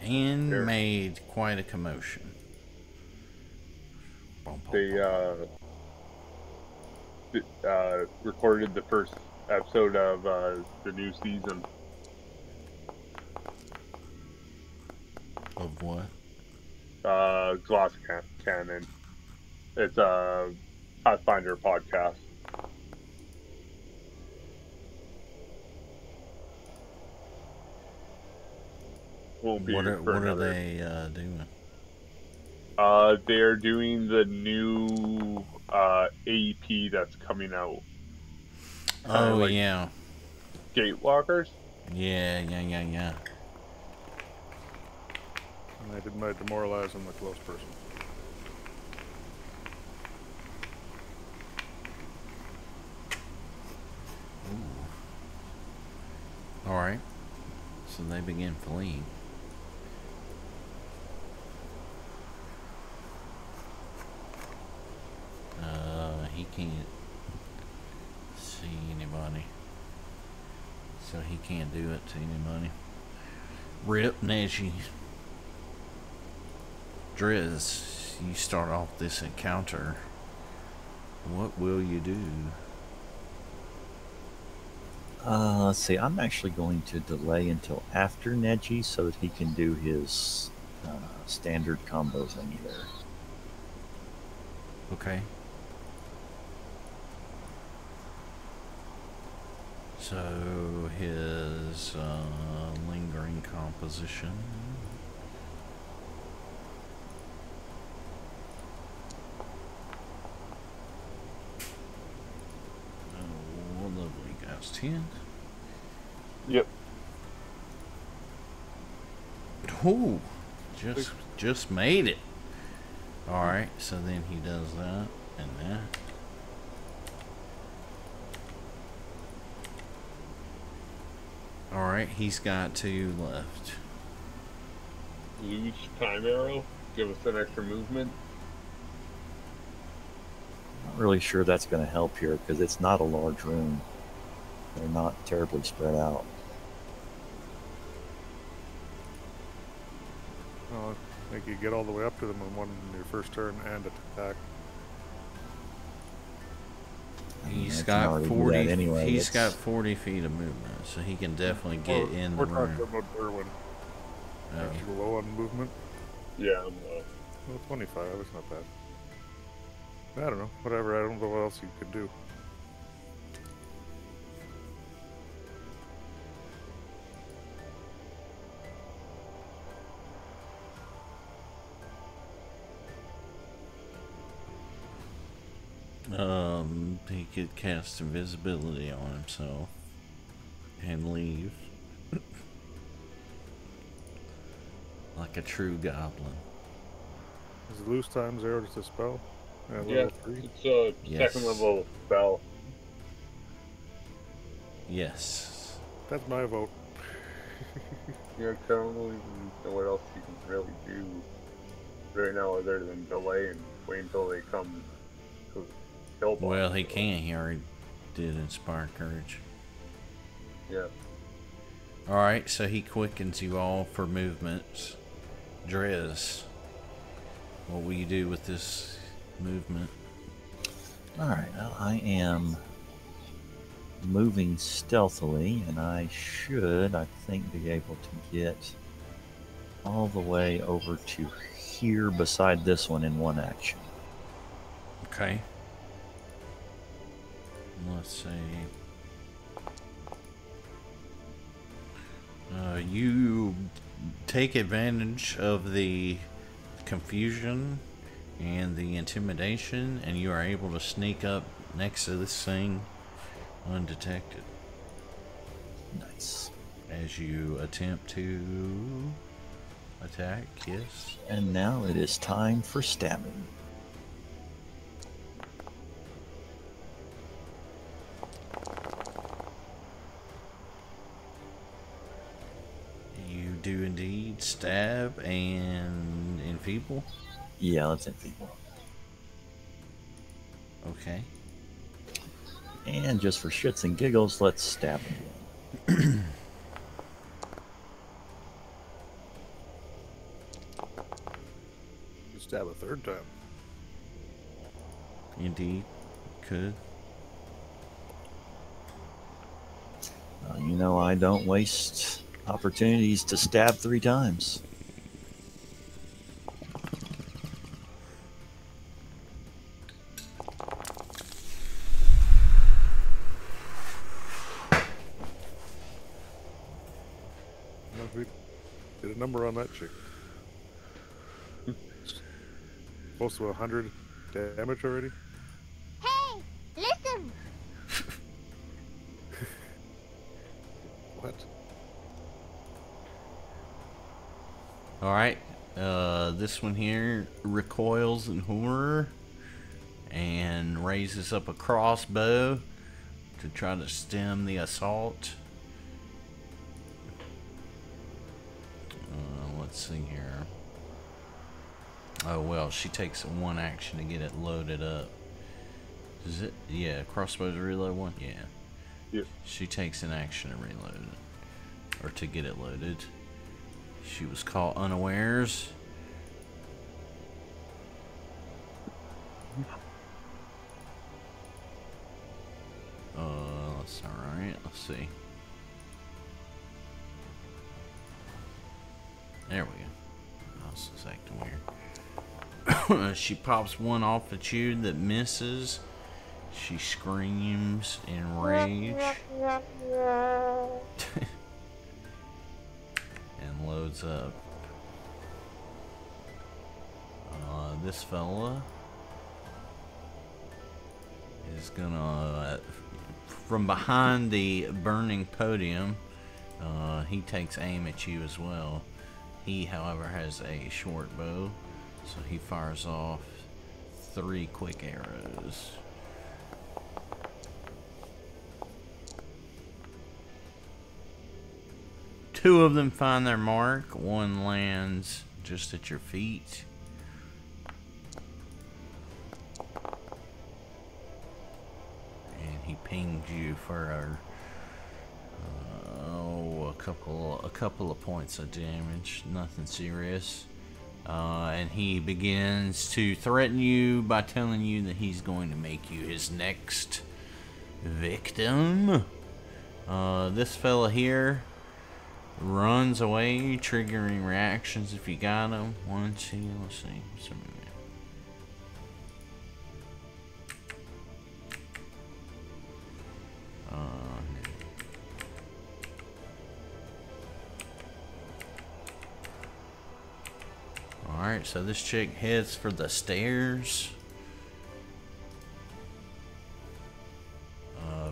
And made quite a commotion. They recorded the first episode of the new season. Of what? Gloss Cannon. It's a Pathfinder podcast. What are they doing? They're doing the new AEP that's coming out. Oh, like yeah. Gatewalkers? Yeah. And I did my demoralize on the close person. Alright. So they begin fleeing. He can't see anybody. So he can't do it to anybody. Rip Neji. Drez, you start off this encounter. What will you do? Let's see. I'm actually going to delay until after Neji so that he can do his standard combo thingy there. Okay. So his lingering composition. Oh, lovely guys, 10. Yep. Oh, just made it. All right, so then he does that and that. All right, he's got 2 left. Lose time arrow. Give us an extra movement. Not really sure that's going to help here because it's not a large room. They're not terribly spread out. Oh, I think you get all the way up to them in your first turn and attack. He's I can got already do 40. that anyway. He's got 40 feet of movement, so he can definitely get in the We're talking room. about Durwin. Okay. Are you low on movement? Yeah, I'm low. Well, 25. It's not bad. I don't know. Whatever. I don't know what else you could do. He could cast invisibility on himself and leave like a true goblin. Is loose time 0 just a spell? At Yeah, level 3? it's a Yes. second level spell. Yes. That's my vote. You know, I don't really know what else you can really do right now other than delay and wait until they come to kill boss. Well, he can't. He already did inspire courage. Yeah. All right, so he quickens you all for movements. Drez, what will you do with this movement? All right, well, I am moving stealthily, and I should, I think, be able to get all the way over to here beside this one in one action. Okay. Let's see. You take advantage of the confusion and the intimidation, and you are able to sneak up next to this thing undetected Nice. as you attempt to attack. Yes. And now it is time for stabbing. You do indeed stab and enfeeble. Yeah, let's enfeeble. Okay. And just for shits and giggles, let's stab again. You stab a 3rd time. Indeed. Could. You know, I don't waste opportunities to stab 3 times. No, we did a number on that chick. Close to 100 damage already. Hey, listen! What? All right. This one here recoils in horror and raises up a crossbow to try to stem the assault. Let's see here. Oh well, she takes 1 action to get it loaded up. Is it? Yeah, crossbow's a reload 1. Yeah. Yep. She takes an action to reload it, or to get it loaded. She was caught unawares. That's alright. Let's see. There we go. This is acting weird. She pops 1 off at you that misses. She screams in rage. And loads up. This fella is gonna, from behind the burning podium, he takes aim at you as well. He, however, has a short bow, so he fires off 3 quick arrows. Two of them find their mark. One lands just at your feet. And he pinged you for a couple of points of damage. Nothing serious. And he begins to threaten you by telling you that he's going to make you his next victim. This fella here runs away, triggering reactions if you got him. 1, 2, let's see. Alright, so this chick heads for the stairs.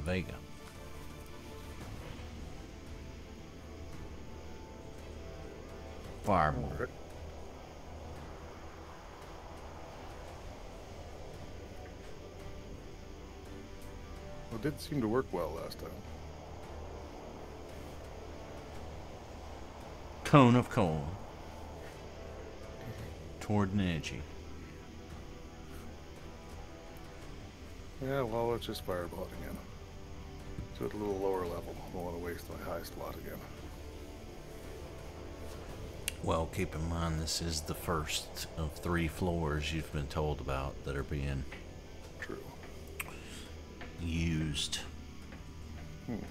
Vega. Fireball. Okay. Well, it did seem to work well last time. Cone of coal. Toward Neji. Yeah, well, let's just fireball it again. So at a little lower level. I don't want to waste my high slot again. Well, keep in mind this is the first of 3 floors you've been told about that are being True. used. Damn it.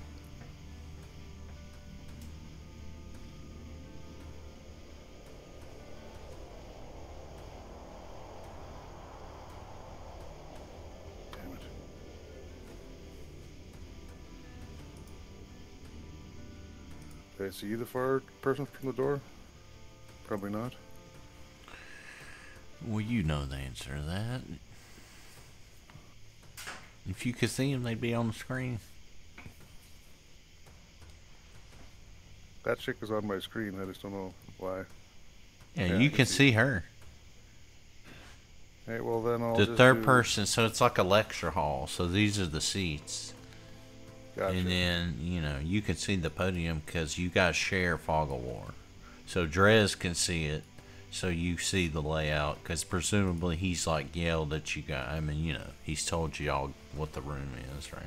Did I see the far person from the door? Probably not. Well, you know the answer to that. If you could see them, they'd be on the screen. That chick is on my screen. I just don't know why. Yeah, you can see her. Hey, well then I'll The just third do- person, so it's like a lecture hall. So these are the seats. Gotcha. And then, you know, you can see the podium because you guys share Fog of War. So Drez can see it, so you see the layout, because presumably he's like yelled at you guys. I mean, you know, he's told you all what the room is, right?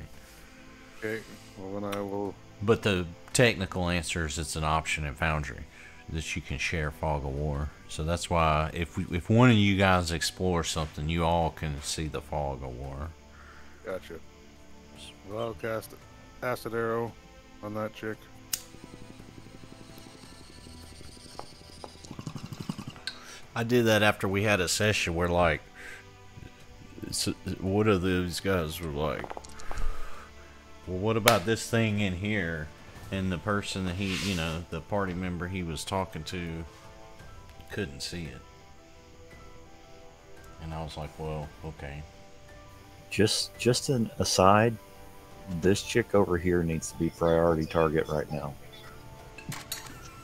Okay, well then I will... But the technical answer is it's an option in Foundry that you can share Fog of War. So that's why if one of you guys explores something, you all can see the Fog of War. Gotcha. Well, I'll cast Acid Arrow on that chick. I did that after we had a session where, like, one of those guys were like, well, what about this thing in here? And the person that he, you know, the party member he was talking to couldn't see it. And I was like, well, okay. Just an aside, this chick over here needs to be priority target right now.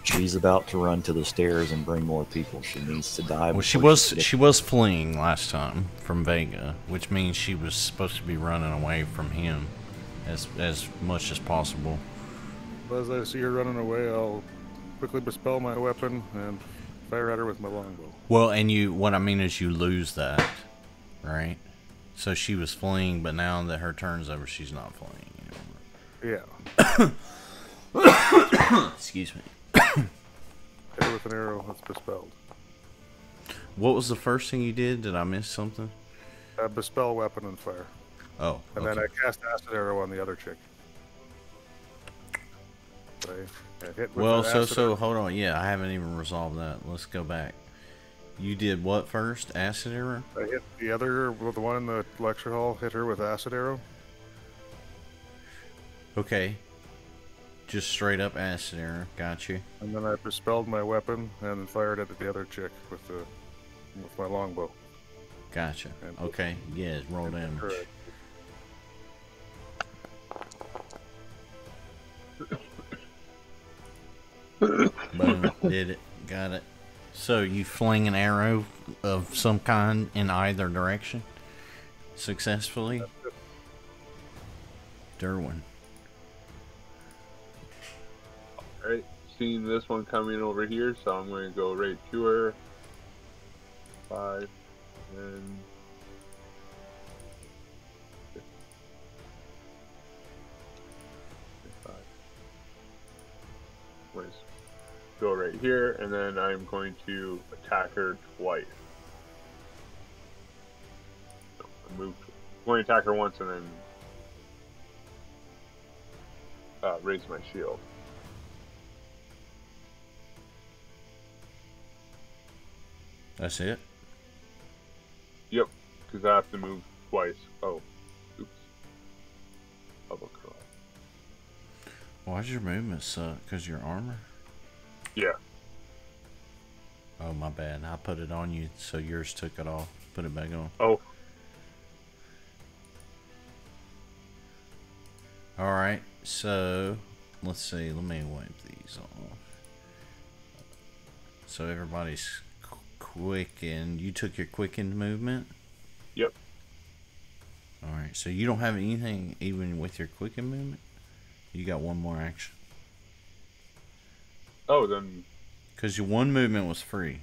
She's about to run to the stairs and bring more people. She needs to die. Well, she before was fleeing last time from Vega, which means she was supposed to be running away from him as much as possible. As I see her running away, I'll quickly dispel my weapon and fire at her with my longbow. Well, and what I mean is you lose that, right? So she was fleeing, but now that her turn's over, she's not fleeing anymore. Yeah. Excuse me. Hit her with an arrow that's dispelled. What was the first thing you did? Did I miss something? Bespell weapon and fire. Oh, And okay. then I cast Acid Arrow on the other chick. So I hit with Well, that so acid arrow. hold on. Yeah, I haven't even resolved that. Let's go back. You did what first? Acid arrow? I hit the other, well, the one in the lecture hall, hit her with acid arrow. Okay. Just straight up acid arrow. Got you. And then I dispelled my weapon and fired it at the other chick with my longbow. Gotcha. Okay. Yeah, roll damage. Correct. Boom. Did it. Got it. So you fling an arrow of some kind in either direction successfully? Durwin. Alright, seeing this one coming over here, so I'm going to go right to her. 5, and... Go right here, and then I'm going to attack her twice. So I'm going to attack her once and then raise my shield. That's it? Yep, because I have to move twice. Oh, oops. Double curl. Why's your movement suck? Because your armor? Yeah. Oh, my bad. I put it on you, so yours took it off. Put it back on. Oh. Alright, so let's see. Let me wipe these off. So everybody's quickened. You took your quickened movement? Yep. Alright, so you don't have anything even with your quickened movement? You got one more action. Oh, then... Because your one movement was free.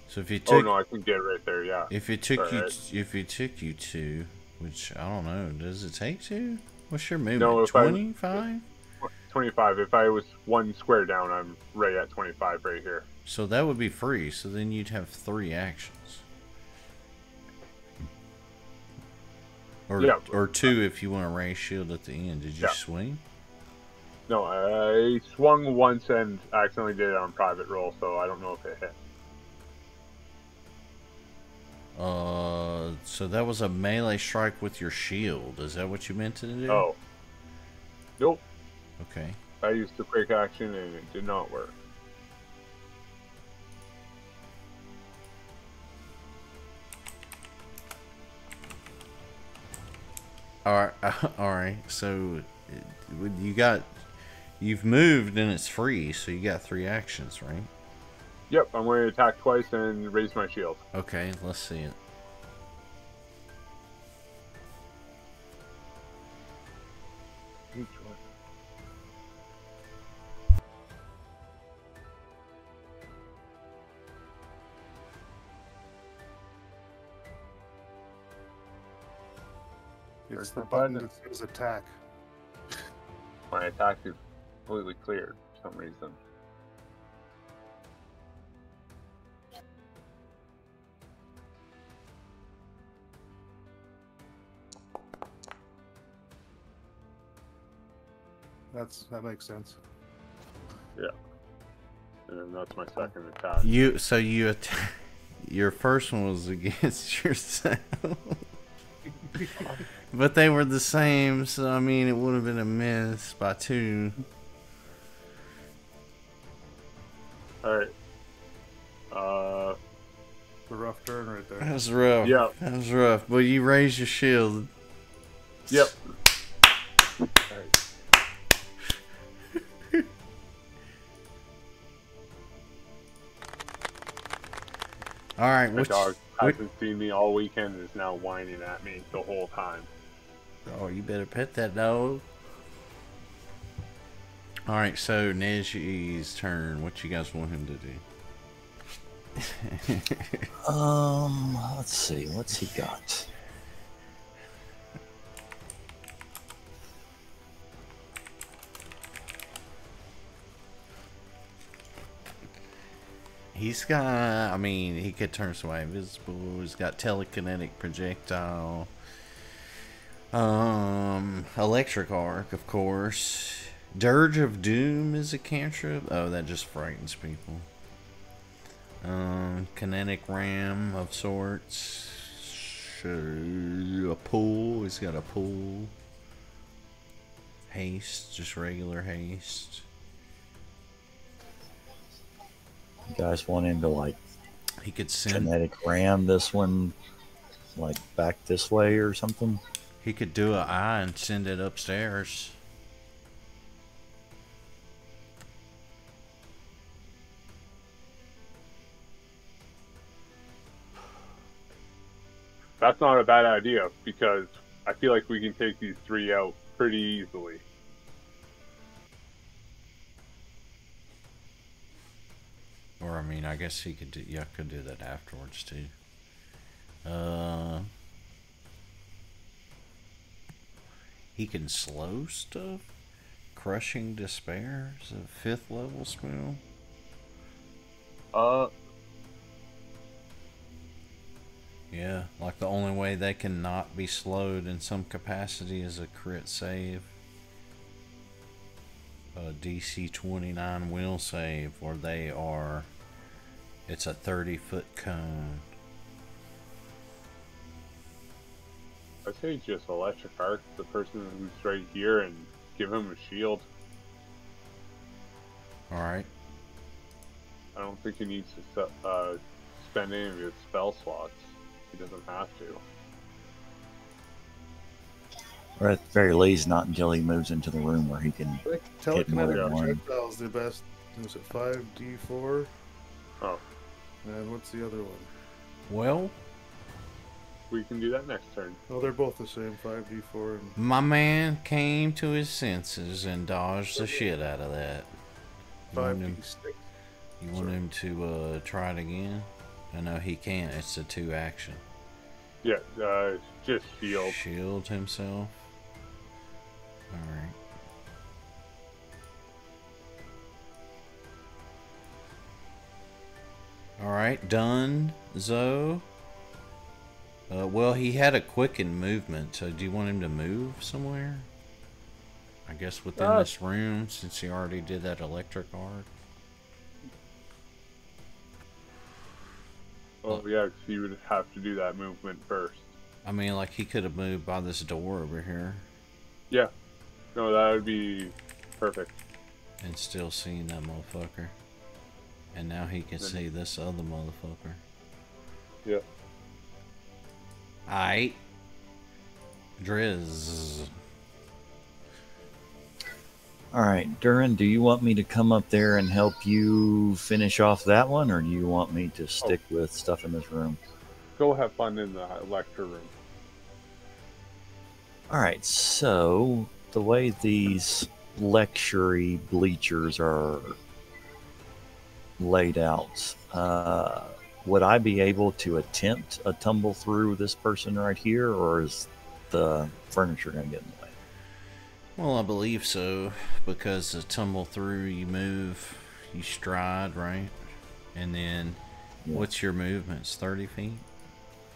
So if you Oh took... no, I can get right there, yeah. If it took you... Right. If it took you two... Which, I don't know. Does it take two? What's your movement? No, if 25? 25. If I was one square down, I'm right at 25 right here. So that would be free. So then you'd have 3 actions. Or, Yeah. or 2 if you want to raise shield at the end. Did you swing? No, I swung once and accidentally did it on private roll, so I don't know if it hit. So that was a melee strike with your shield. Is that what you meant to do? Oh. Nope. Okay. I used the quick action and it did not work. Alright, alright. So you've moved and it's free, so you got 3 actions, right? Yep, I'm going to attack twice and raise my shield. Okay, let's see it. It's the button that says attack. My attack is completely cleared for some reason. That makes sense. Yeah. And that's my second attack. Your first one was against yourself. But they were the same, so I mean it would have been a miss by 2. Alright. It's a rough turn right there. That was rough. Yeah. That was rough. But you raised your shield. Yep. Alright, My dog hasn't seen me all weekend and is now whining at me the whole time. Oh, you better pet that dog. Alright, so Neji's turn. What you guys want him to do? Let's see. What's he got? He's got, I mean, he could turn somebody invisible. He's got telekinetic projectile. Electric arc, of course. Dirge of Doom is a cantrip. Oh, that just frightens people. Kinetic ram of sorts. A pull. He's got a pull. Haste, just regular haste. You guys want him to like He could send. kinetic ram this one, like back this way or something? He could do an eye and send it upstairs. That's not a bad idea, because I feel like we can take these 3 out pretty easily. Or, I mean, I guess he could do, yeah, could do that afterwards, too. He can slow stuff? Crushing Despair is a 5th level spell. Yeah, like the only way they can not be slowed in some capacity is a crit save. A DC 29 will save, or they are... It's a 30-foot cone. I'd say just electric arc the person who's right here and give him a shield. Alright. I don't think he needs to spend any of his spell slots. He doesn't have to. Or at the very least, not until he moves into the room where he can I think hit more telekinetic than one. projectiles the best. Was it 5d4? Oh, And what's the other one? Well, we can do that next turn. Oh, they're both the same, 5d4 and my man came to his senses and dodged the shit out of that. You want him, 5d6. you want him to try it again? I know he can't. It's a 2 action. Yeah, just shield. Shield himself. Alright. Alright, done, Zoe. Well, he had a quickened movement, so do you want him to move somewhere? I guess within this room, since he already did that electric arc. Well, yeah, 'cause he would have to do that movement first. I mean, like, he could have moved by this door over here Yeah. No, that would be perfect. and still seen that motherfucker. And now he can see this other motherfucker. Yeah. Aight. Drez. All right, Durin, do you want me to come up there and help you finish off that one, or do you want me to stick with stuff in this room? Go have fun in the lecture room. All right, so the way these lecture-y bleachers are laid out, would I be able to attempt a tumble through this person right here, or is the furniture going to get in the way? Well, I believe so, because the tumble through, you move, you stride, right? And then, Yeah. what's your movements? 30 feet?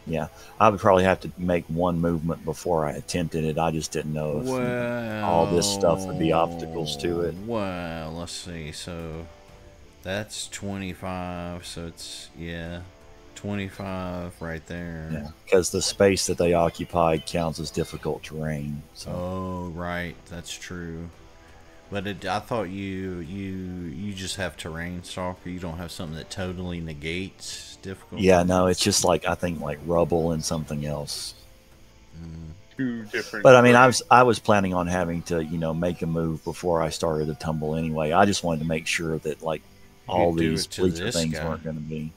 Yeah, I would probably have to make one movement before I attempted it. I just didn't know if all this stuff would be obstacles to it. Well, let's see. So, that's 25, so it's, yeah, 25 right there. Yeah, because the space that they occupy counts as difficult terrain. So. Oh, right, that's true. But I thought you just have terrain stalker. You don't have something that totally negates difficulty. Yeah, no, it's just like I think like rubble and something else. Two different. But I mean, I was planning on having to make a move before I started the tumble anyway. I just wanted to make sure that like all do these it to bleacher this things guy. weren't going to be.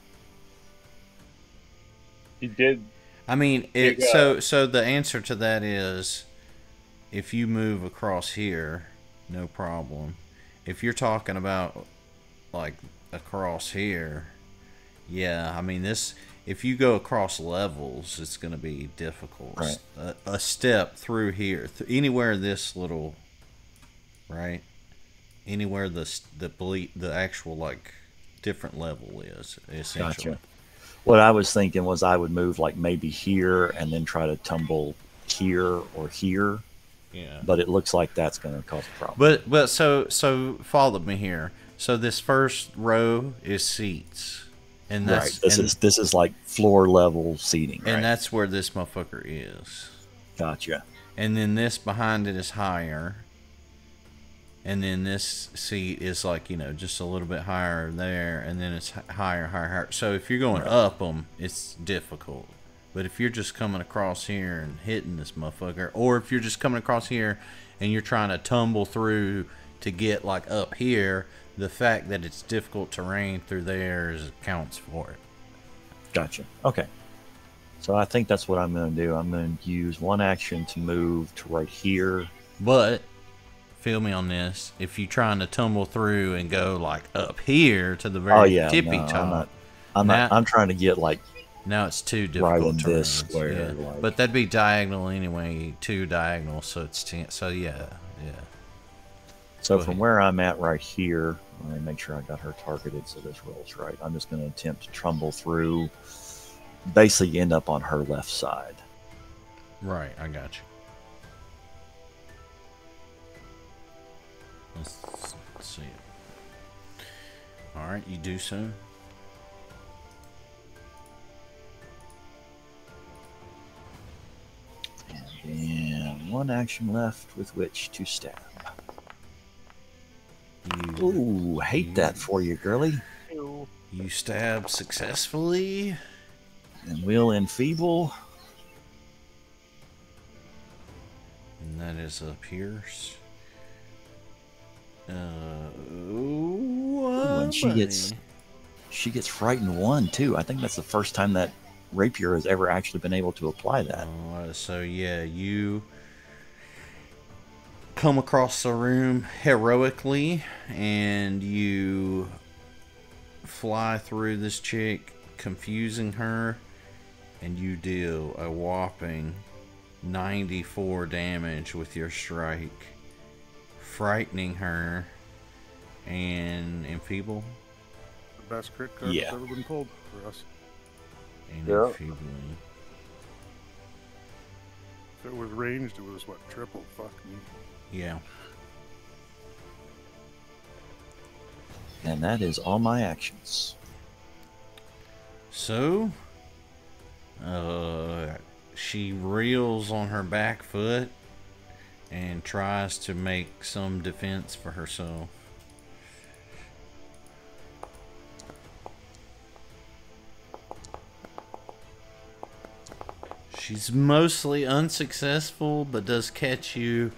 He did. I mean, Vega. so the answer to that is, if you move across here, no problem. If you're talking about like across here, yeah, I mean this. If you go across levels, it's going to be difficult. Right. A step through here, anywhere this little, right? Anywhere the actual like different level is essentially. Gotcha. What I was thinking was I would move like maybe here and then try to tumble here or here. Yeah. But it looks like that's going to cause a problem. But so follow me here. So this first row is seats. And that's This is like floor level seating. and Right? that's where this motherfucker is. Gotcha. And then this behind it is higher. And then this seat is like, just a little bit higher there, and then it's higher. So if you're going up them, it's difficult. But if you're just coming across here and hitting this motherfucker, or if you're just coming across here and you're trying to tumble through to get like up here, the fact that it's difficult terrain through there counts for it. Gotcha. Okay. So I think that's what I'm going to do. I'm going to use one action to move to right here. But feel me on this. If you're trying to tumble through and go like up here to the very tippy top, I'm trying to get like now it's too difficult. Right in to this square, yeah. like- But that'd be diagonal anyway, 2 diagonal, so it's 10. So yeah. So Go from ahead. where I'm at right here, let me make sure I got her targeted so this rolls right. I'm just going to attempt to tumble through, basically end up on her left side. Right, I got you. Let's see it. Alright, you do so. And one action left with which to stab. You, Ooh, hate that for you, girly. you stab successfully. And we'll enfeeble. And that is a pierce. Ooh, and she gets frightened 1 too. I think that's the first time that rapier has ever actually been able to apply that. So yeah, you come across the room heroically, and you fly through this chick, confusing her, and you deal a whopping 94 damage with your strike, frightening her and enfeeble. The best crit card Yeah. that's ever been pulled for us. And Yeah. enfeebling. If it was ranged, it was what, triple? Fuck me. Yeah. And that is all my actions. So, she reels on her back foot and tries to make some defense for herself. She's mostly unsuccessful, but does catch you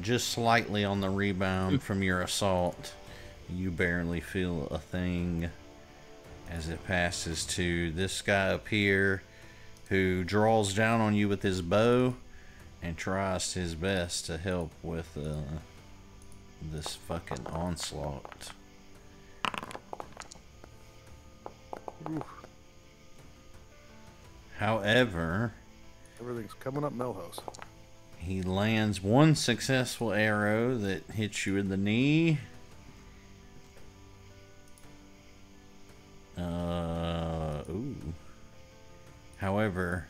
just slightly on the rebound from your assault. You barely feel a thing as it passes to this guy up here, who draws down on you with his bow and tries his best to help with this fucking onslaught. Oof. However, Everything's coming up Melhouse. he lands one successful arrow that hits you in the knee. Ooh. However,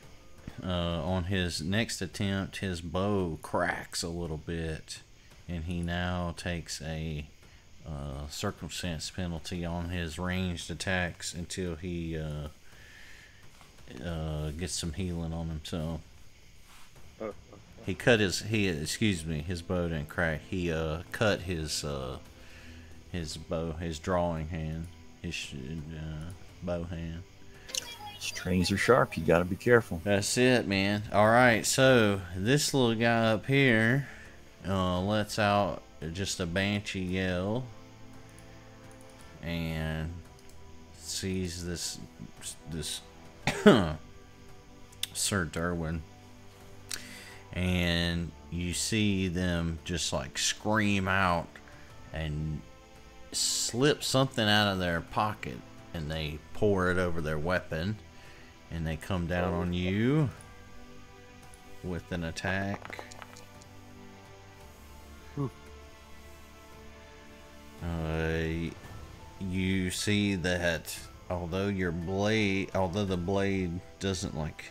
on his next attempt, his bow cracks a little bit, and he now takes a circumstance penalty on his ranged attacks until he gets some healing on himself. He cut his bow didn't crack. He cut his bow, his drawing hand, his bow hand. Strings are sharp. You got to be careful. That's it, man. All right, so this little guy up here lets out just a banshee yell and sees this Sir Durwin, and you see them just like scream out and slip something out of their pocket, and they pour it over their weapon, and they come down on you with an attack. You see that although the blade doesn't like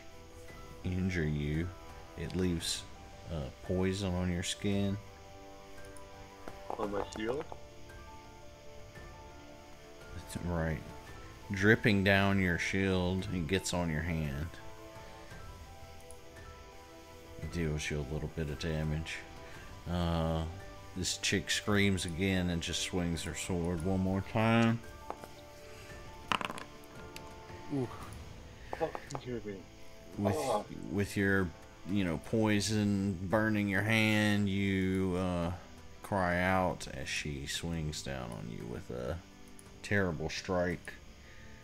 injure you, it leaves poison on your skin. On my shield? That's right. dripping down your shield. It gets on your hand. It deals you a little bit of damage. This chick screams again and just swings her sword one more time. Ooh. With your, poison burning your hand, you cry out as she swings down on you with a terrible strike.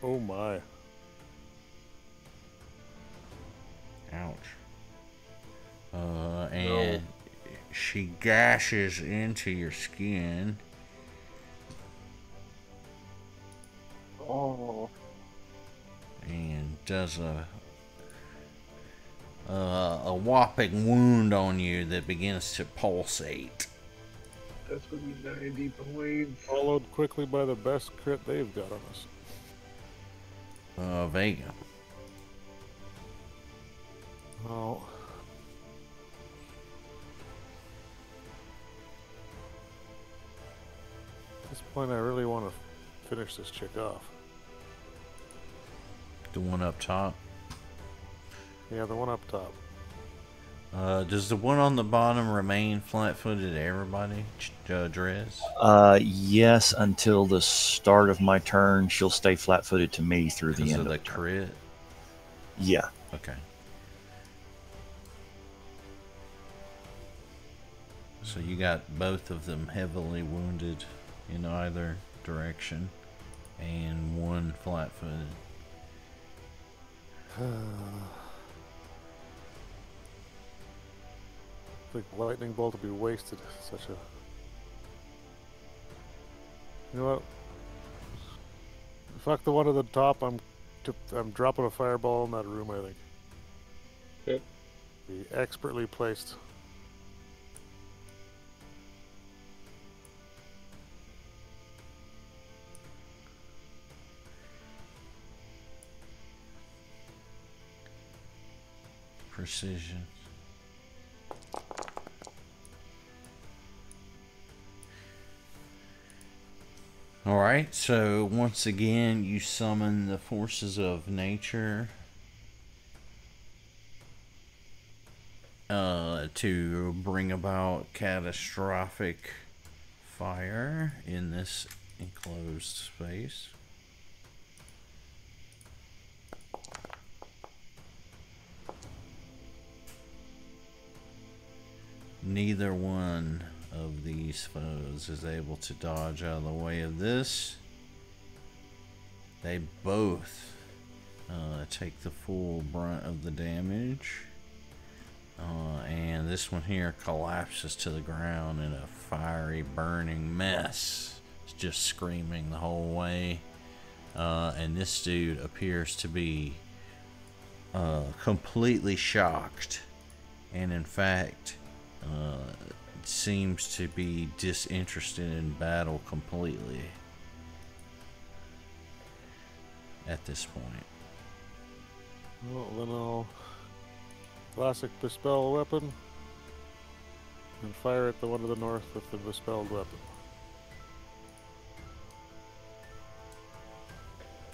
Oh my. Ouch. And she gashes into your skin. Oh. And does a whopping wound on you that begins to pulsate. That's gonna be 90 points. Followed quickly by the best crit they've got on us. Vega. Oh. At this point, I really want to finish this chick off. The one up top. Yeah, the one up top. Does the one on the bottom remain flat-footed to everybody, Drez? Yes, until the start of my turn, she'll stay flat-footed to me through the end of the turn. crit? Yeah. Okay. So you got both of them heavily wounded in either direction, and one flat-footed. Like lightning bolt to be wasted. Such a. You know what? Fuck the one at the top. I'm dropping a fireball in that room. I think. Okay. Be expertly placed. Precision. Alright, so once again you summon the forces of nature to bring about catastrophic fire in this enclosed space. Neither one of these foes is able to dodge out of the way of this. They both take the full brunt of the damage. And this one here collapses to the ground in a fiery, burning mess. It's just screaming the whole way. And this dude appears to be completely shocked. And in fact, seems to be disinterested in battle completely at this point. Well, then I'll classic Bespell weapon and fire at the one to the north with the Bespelled weapon.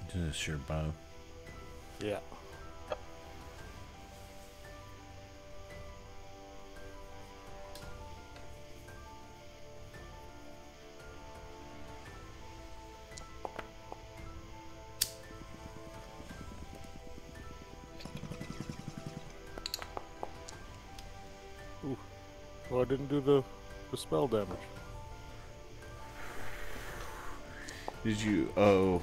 Is this your bow? Yeah. Well, I didn't do the spell damage. Did you? Oh,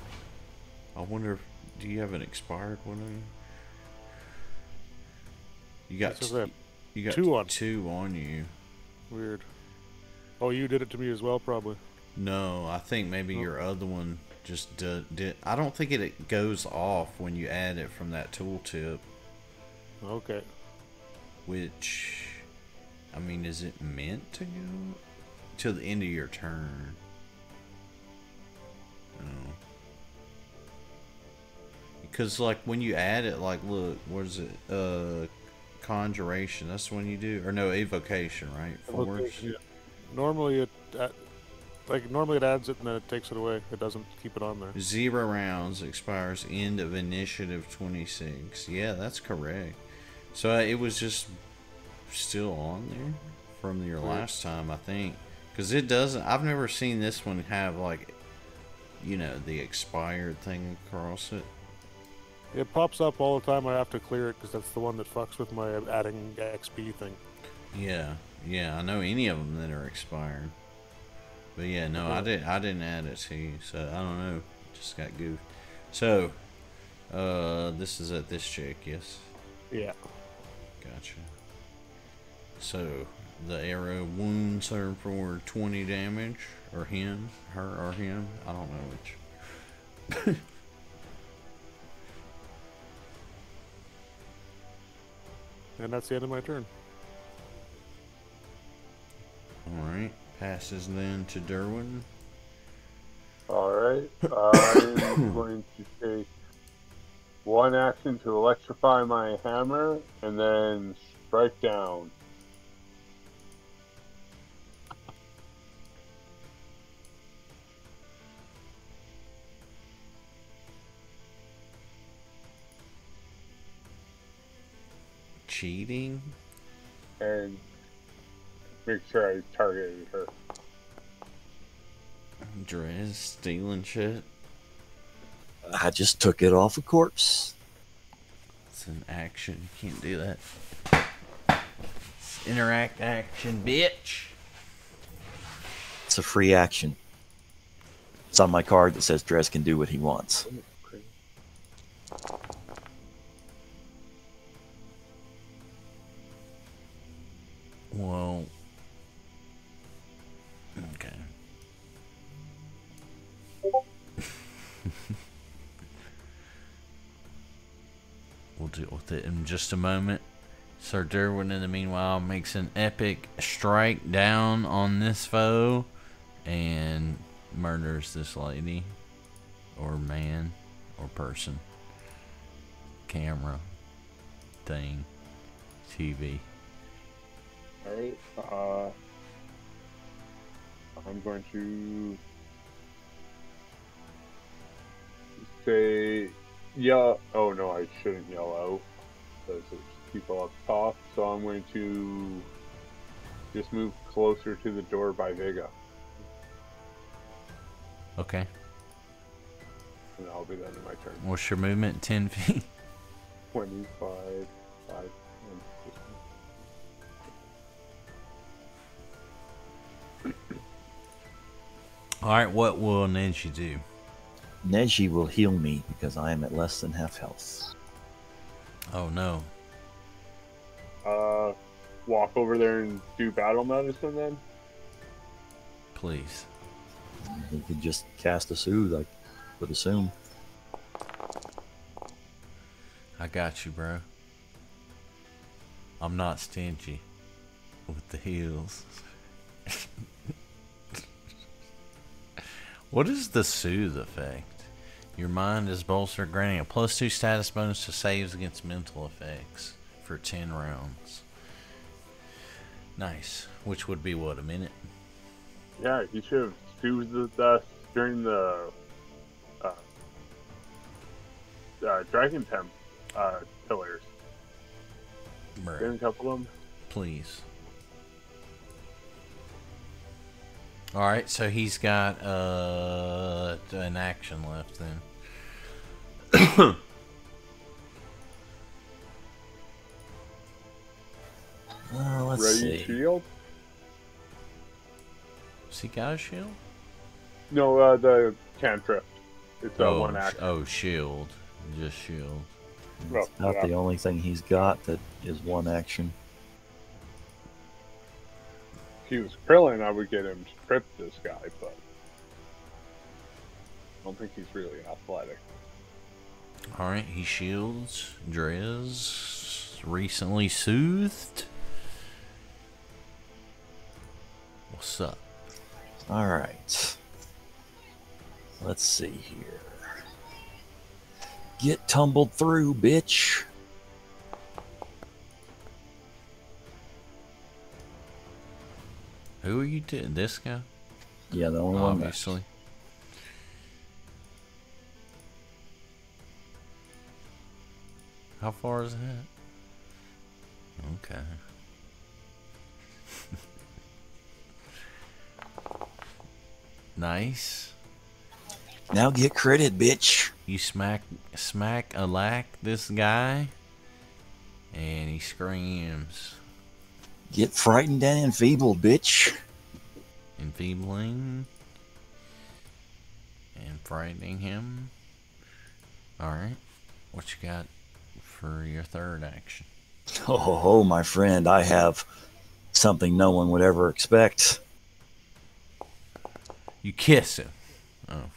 I wonder. Do you have an expired one on you? You got two on you. Weird. Oh, you did it to me as well, probably. No, I think maybe your other one just did. I don't think it goes off when you add it from that tooltip. Okay. Which, I mean, is it meant to go till the end of your turn? No. Because, like, when you add it, like, look, what is it? Conjuration, that's when you do, or no, evocation, right? Force. Yeah. Normally, Like, normally it adds it and then it takes it away. It doesn't keep it on there. 0 rounds expires end of initiative 26. Yeah, that's correct. So it was just still on there from your last time, I think. Because it doesn't... I've never seen this one have, like, you know, the expired thing across it. It pops up all the time. I have to clear it because that's the one that fucks with my adding XP thing. Yeah, yeah, I know any of them that are expired. But yeah, no, I didn't add it to you, so I don't know. Just got goofed. So, this is at this chick, yes? Yeah. Gotcha. So, the arrow wounds her for 20 damage, or him, her or him, I don't know which. And that's the end of my turn. Alright, passes then to Durwin. Alright, I'm going to take 1 action to electrify my hammer, and then strike down. Cheating? And make sure I targeted her. Drez stealing shit. I just took it off a corpse. It's an action. You can't do that. It's interact action, bitch. It's a free action. It's on my card that says Drez can do what he wants. Well, okay. We'll deal with it in just a moment. Sir Durwin, in the meanwhile, makes an epic strike down on this foe and murders this lady, or man, or person, camera, thing, TV. Alright, I'm going to say, yeah, oh no, I shouldn't yell out, because there's people up top, so I'm going to just move closer to the door by Vega. Okay. And that'll be the end of my turn. What's your movement? 10 feet? 25, 5, 10, 15. Alright, what will Neji do? Neji will heal me because I am at less than half health. Oh no. Walk over there and do battle medicine then? Please. He could just cast a soothe, I would assume. I got you, bro. I'm not stingy with the heals. What is the soothe effect? Your mind is bolstered, granting a +2 status bonus to saves against mental effects for 10 rounds. Nice. Which would be what, a minute? Yeah, he should have soothed us during the Dragon Temp pillars. Bruh. Getting a couple of them. Please. Alright, so he's got an action left then. Let's Ready see. shield? Has he got a shield? No, the cantrip. It's one action. Oh, shield. Just shield. Well, It's not the only thing he's got that is one action. If he was Krillin, I would get him to trip this guy, but I don't think he's really athletic. Alright, he shields. Drez, recently soothed. What's up? Alright. Let's see here. Get tumbled through, bitch. Who are you doing? This guy? Yeah, the only one left. Obviously. How far is that? Okay. Nice. Now get credit, bitch. You smack a lack this guy, and he screams. Get frightened and enfeebled, bitch. Enfeebling and frightening him. Alright. What you got for your third action? Oh, my friend, I have something no one would ever expect. You kiss him. Oh.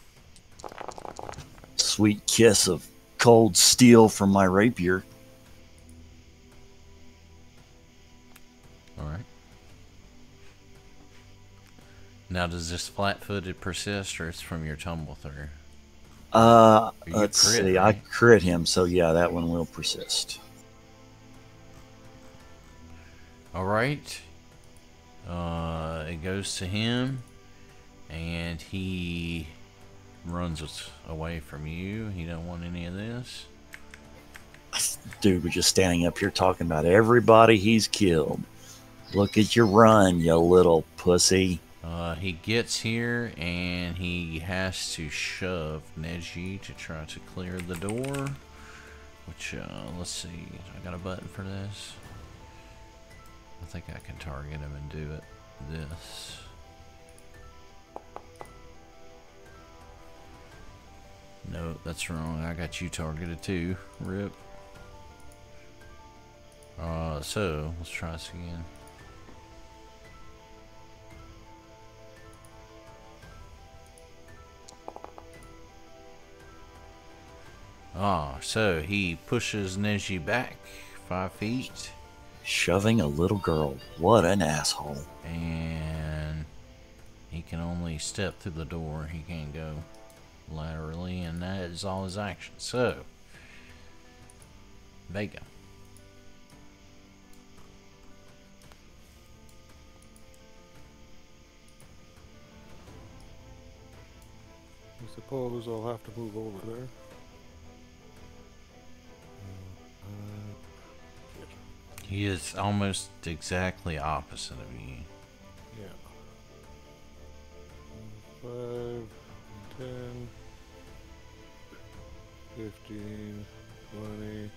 Sweet kiss of cold steel from my rapier. Alright. Now, does this flat-footed persist, or it's from your tumble through? Let's see. Right? I crit him, so yeah, that one will persist. Alright. It goes to him, and he runs away from you. He don't want any of this. Dude, we're just standing up here talking about everybody he's killed. Look at you run, you little pussy. He gets here, and he has to shove Neji to try to clear the door. Which, let's see. I got a button for this. I think I can target him and do it. This. No, that's wrong. I got you targeted too. Rip. So let's try this again. So he pushes Neji back 5 feet. Shoving a little girl. What an asshole. And he can only step through the door. He can't go laterally, and that is all his action. So, Vega. I suppose I'll have to move over there. He is almost exactly opposite of you. Yeah. 5, 10, 15, 20.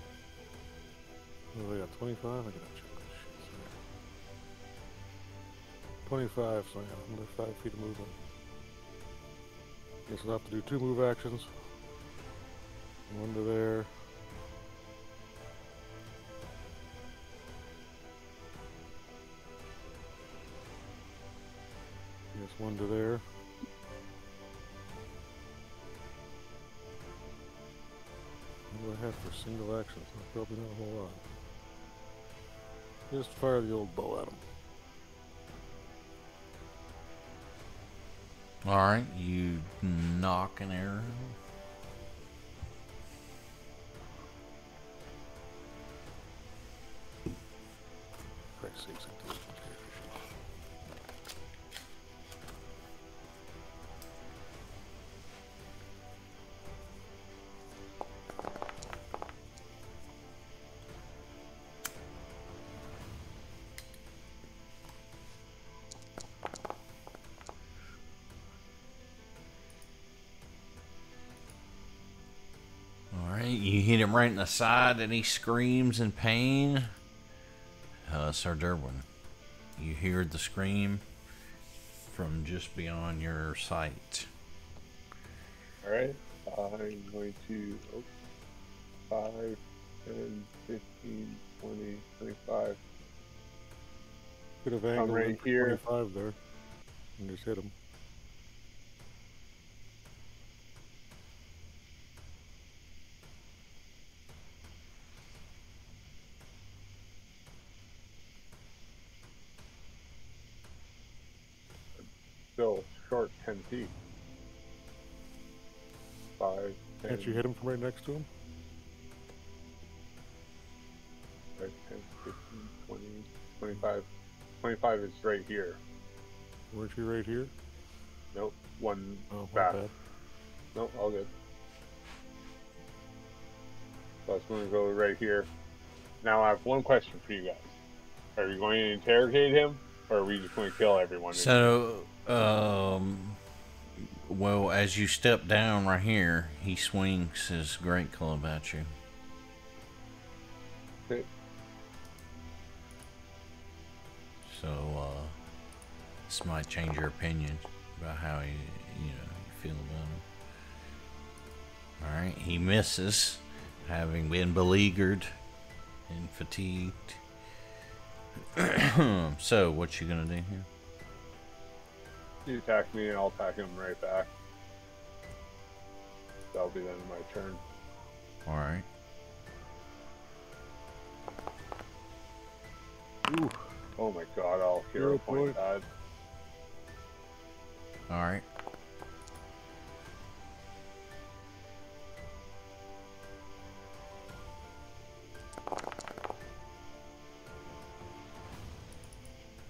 Oh, I got 25. I gotta check this shit. Sorry. 25, so yeah, another 5 feet of movement. Guess I'll have to do 2 move actions. 1 to there. Guess 1 to there. What do I have for single actions? Probably not a whole lot. Just fire the old bow at him. Alright, you knock an arrow. Christ's sakes, I did. You hit him right in the side, and he screams in pain. Sir Durwin, you hear the scream from just beyond your sight. Alright, I'm going to 5, 10, 15, 20, 25. Could have angled right him for here. 25 there and just hit him. Still short 10 feet. 5, 10. Can't you hit him from right next to him? 5, 10, 15, 20, 25. 25 is right here. Weren't you right here? Nope. One Oh, my back. bad. Nope, all good. So I was going to go right here. Now I have one question for you guys. Are you going to interrogate him, or are we just going to kill everyone? So, well, as you step down right here, he swings his great club at you. Okay. So, this might change your opinion about how you feel about him. Alright, he misses, having been beleaguered and fatigued. So, what you gonna do here? You attack me, and I'll attack him right back. That'll be the end of my turn. Alright. Ooh. Oh my god, I'll hero Hero point point. that. Alright.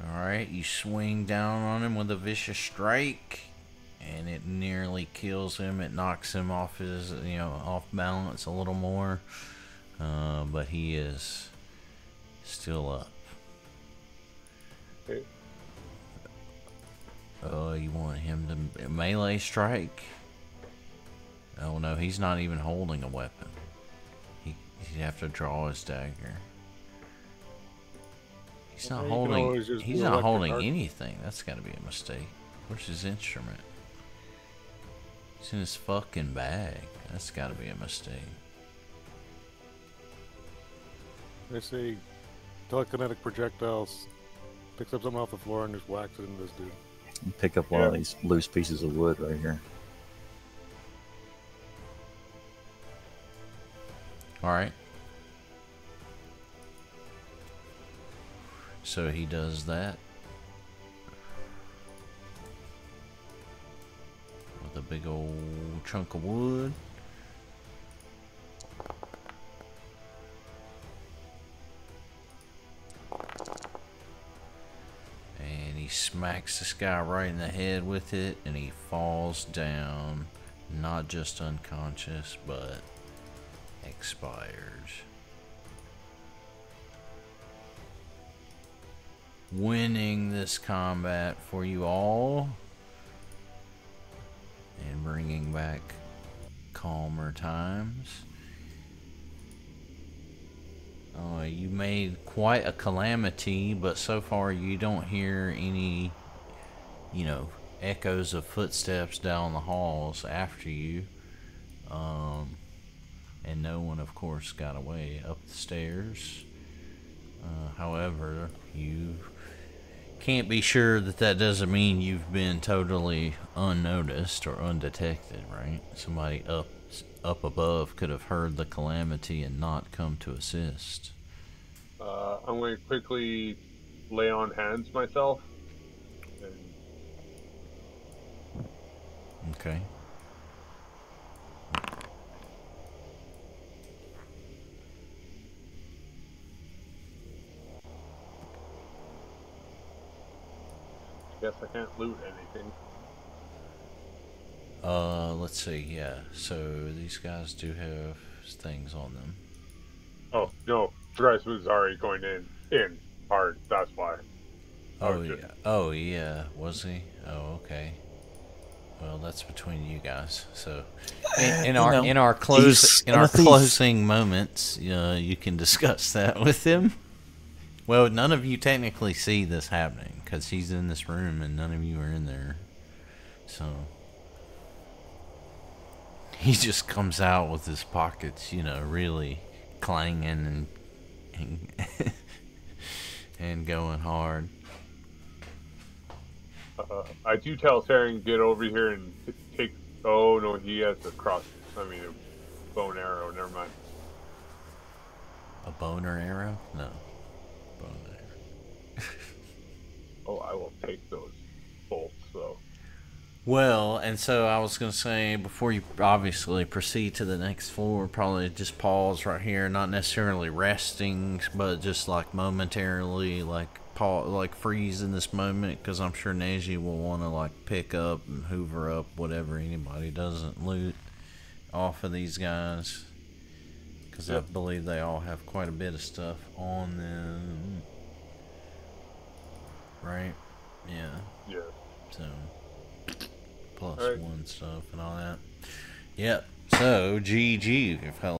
Alright, you swing down on him with a vicious strike, and it nearly kills him. It knocks him off his, off balance a little more, but he is still up. Okay. You want him to melee strike? Oh no, he's not even holding a weapon. He'd have to draw his dagger. He's not Well, you can holding. always just He's do not electric holding arc. anything. That's got to be a mistake. Where's his instrument? It's in his fucking bag. That's got to be a mistake. I say telekinetic projectiles. Picks up something off the floor and just whacks it into this dude. Pick up one of these loose pieces of wood right here. All right. So he does that with a big old chunk of wood. And he smacks this guy right in the head with it, and he falls down, not just unconscious, but expired. Winning this combat for you all, and bringing back calmer times. You made quite a calamity, but so far you don't hear any, echoes of footsteps down the halls after you. And no one, of course, got away up the stairs. However, you can't be sure that doesn't mean you've been totally unnoticed or undetected, right? Somebody up above could have heard the calamity and not come to assist. I'm going to quickly lay on hands myself. And Okay. guess I can't loot anything. Let's see, yeah. So these guys do have things on them. Oh, no. Drez was already going in hard. That's why. Oh, yeah. Oh, yeah. Was he? Oh, okay. Well, that's between you guys. So, in our closing moments, you can discuss that with him. Well, none of you technically see this happening because he's in this room and none of you are in there. So he just comes out with his pockets, really clanging and going hard. I do tell Saren, get over here and take. Oh no, he has a a bow and arrow. Never mind. A boner arrow? No. Boner arrow. Oh, I will take those bolts though. Well, and so I was going to say, before you obviously proceed to the next floor, probably just pause right here, not necessarily resting, but just like momentarily, like like freeze in this moment because I'm sure Neji will want to like pick up and hoover up whatever anybody doesn't loot off of these guys, because I believe they all have quite a bit of stuff on them, right? Yeah. So plus All right. 1 stuff and all that. Yep. So GG, fellas.